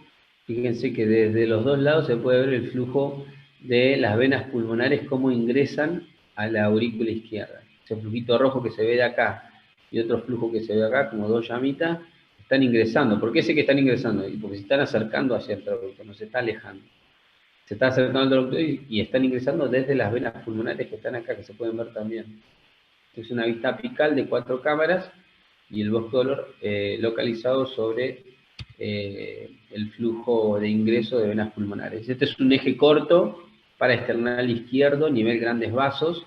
fíjense que desde los dos lados se puede ver el flujo de las venas pulmonares, cómo ingresan a la aurícula izquierda. Ese flujito rojo que se ve de acá, y otro flujo que se ve acá, como dos llamitas, están ingresando. ¿Por qué sé que están ingresando? Porque se están acercando hacia el traductor, no se está alejando. Se está acercando al traductor y están ingresando desde las venas pulmonares que están acá, que se pueden ver también. Es una vista apical de 4 cámaras, y el box color localizado sobre el flujo de ingreso de venas pulmonares. Este es un eje corto para esternal izquierdo, nivel grandes vasos,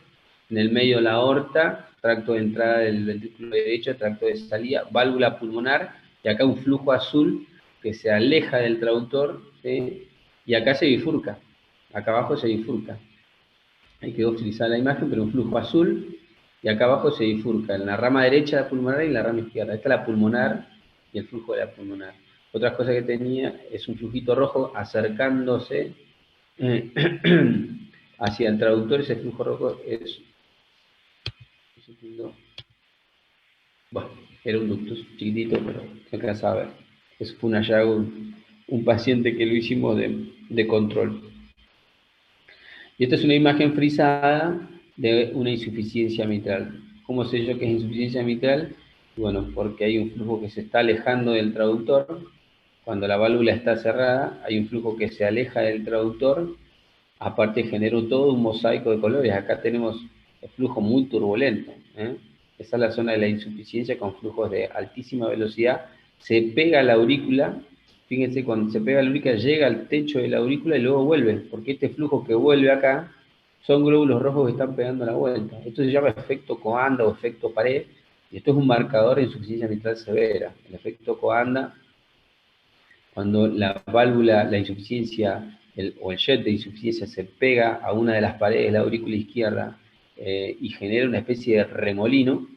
en el medio la aorta, tracto de entrada del ventrículo derecho, tracto de salida, válvula pulmonar, y acá un flujo azul que se aleja del traductor, ¿sí? Y acá se bifurca, acá abajo se bifurca. Hay que utilizar la imagen, pero un flujo azul, y acá abajo se bifurca en la rama derecha de la pulmonar y en la rama izquierda. Esta es la pulmonar y el flujo de la pulmonar. Otra cosa que tenía es un flujito rojo acercándose hacia el traductor. Ese flujo rojo es... Bueno, era un ductus chiquitito, pero se alcanza a ver. Eso fue un hallazgo, un paciente que lo hicimos de control. Y esta es una imagen frisada de una insuficiencia mitral. ¿Cómo sé yo que es insuficiencia mitral? Bueno, porque hay un flujo que se está alejando del traductor. Cuando la válvula está cerrada, hay un flujo que se aleja del traductor. Aparte generó todo un mosaico de colores. Acá tenemos el flujo muy turbulento, ¿eh? Esa es la zona de la insuficiencia con flujos de altísima velocidad. Se pega a la aurícula. Fíjense, cuando se pega a la aurícula llega al techo de la aurícula y luego vuelve, porque este flujo que vuelve acá son glóbulos rojos que están pegando la vuelta. Esto se llama efecto Coanda o efecto pared, y esto es un marcador de insuficiencia mitral severa. El efecto Coanda, cuando la válvula, la insuficiencia, o el jet de insuficiencia se pega a una de las paredes de la aurícula izquierda y genera una especie de remolino,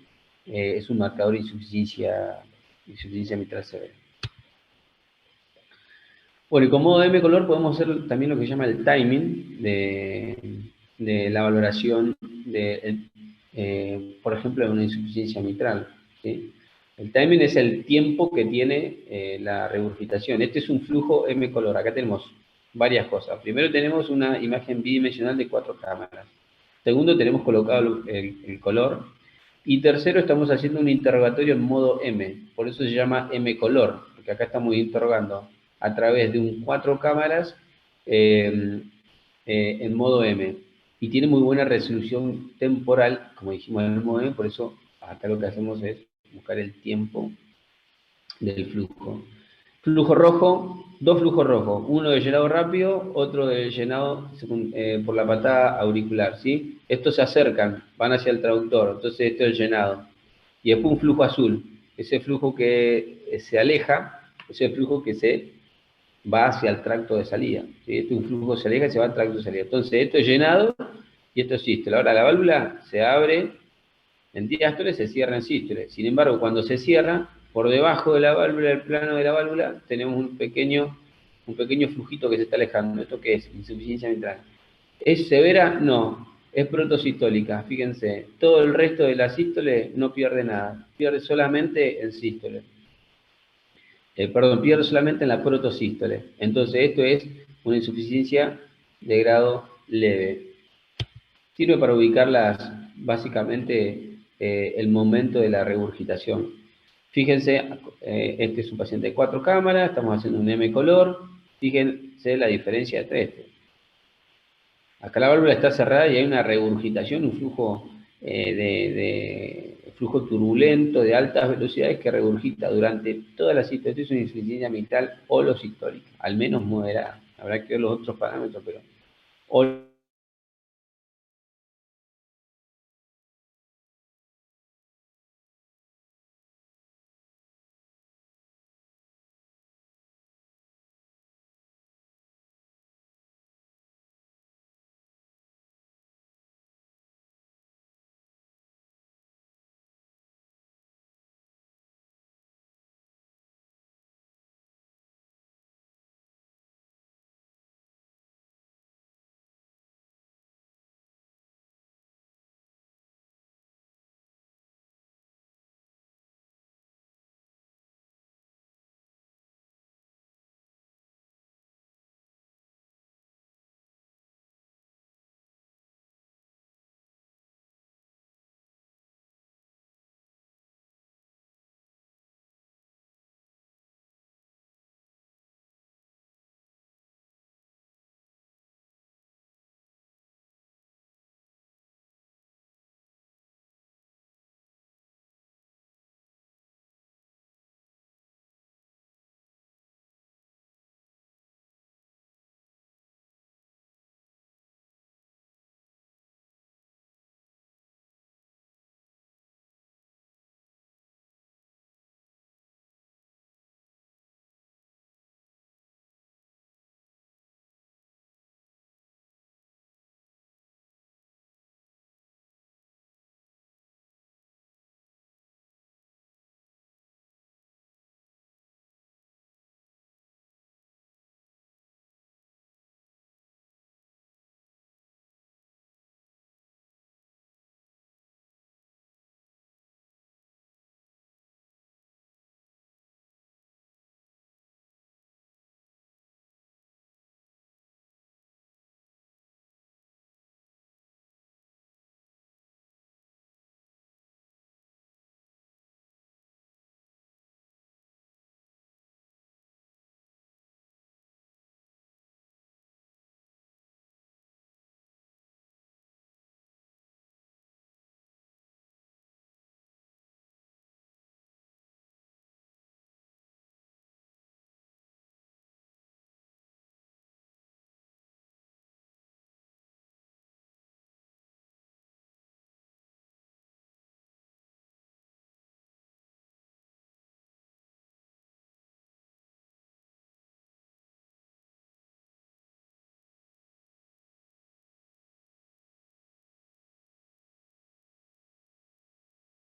es un marcador de insuficiencia mitral severa. Bueno, y con modo M color podemos hacer también lo que se llama el timing de la valoración por ejemplo, de una insuficiencia mitral, ¿sí? El timing es el tiempo que tiene la regurgitación. Este es un flujo M color. Acá tenemos varias cosas. Primero tenemos una imagen bidimensional de 4 cámaras. Segundo, tenemos colocado el color. Y tercero, estamos haciendo un interrogatorio en modo M. Por eso se llama M color, porque acá estamos interrogando a través de un 4 cámaras en modo M. Y tiene muy buena resolución temporal, como dijimos en el modo M, por eso acá lo que hacemos es buscar el tiempo del flujo. Flujo rojo, dos flujos rojos, uno de llenado rápido, otro de llenado por la patada auricular, ¿sí? Estos se acercan, van hacia el traductor, entonces esto es el llenado. Y después un flujo azul, ese flujo que se aleja, ese flujo que se va hacia el tracto de salida, ¿sí? Este es un flujo que se aleja y se va al tracto de salida. Entonces esto es llenado y esto es sístole. Ahora la válvula se abre en diástole, se cierra en sístole. Sin embargo, cuando se cierra, por debajo de la válvula, el plano de la válvula, tenemos un pequeño flujito que se está alejando. ¿Esto qué es? Insuficiencia mitral. ¿Es severa? No. Es protosistólica, fíjense. Todo el resto de la sístole no pierde nada. Pierde solamente en sístole. Pierde solamente en la protosístole. Entonces, esto es una insuficiencia de grado leve. Sirve para ubicarlas, básicamente, el momento de la regurgitación. Fíjense, este es un paciente de 4 cámaras, estamos haciendo un M color. Fíjense la diferencia entre este. Acá la válvula está cerrada y hay una regurgitación, un flujo flujo turbulento de altas velocidades que regurgita durante toda la sístole. Esto es una insuficiencia mitral holosistólica, al menos moderada. Habrá que ver los otros parámetros, pero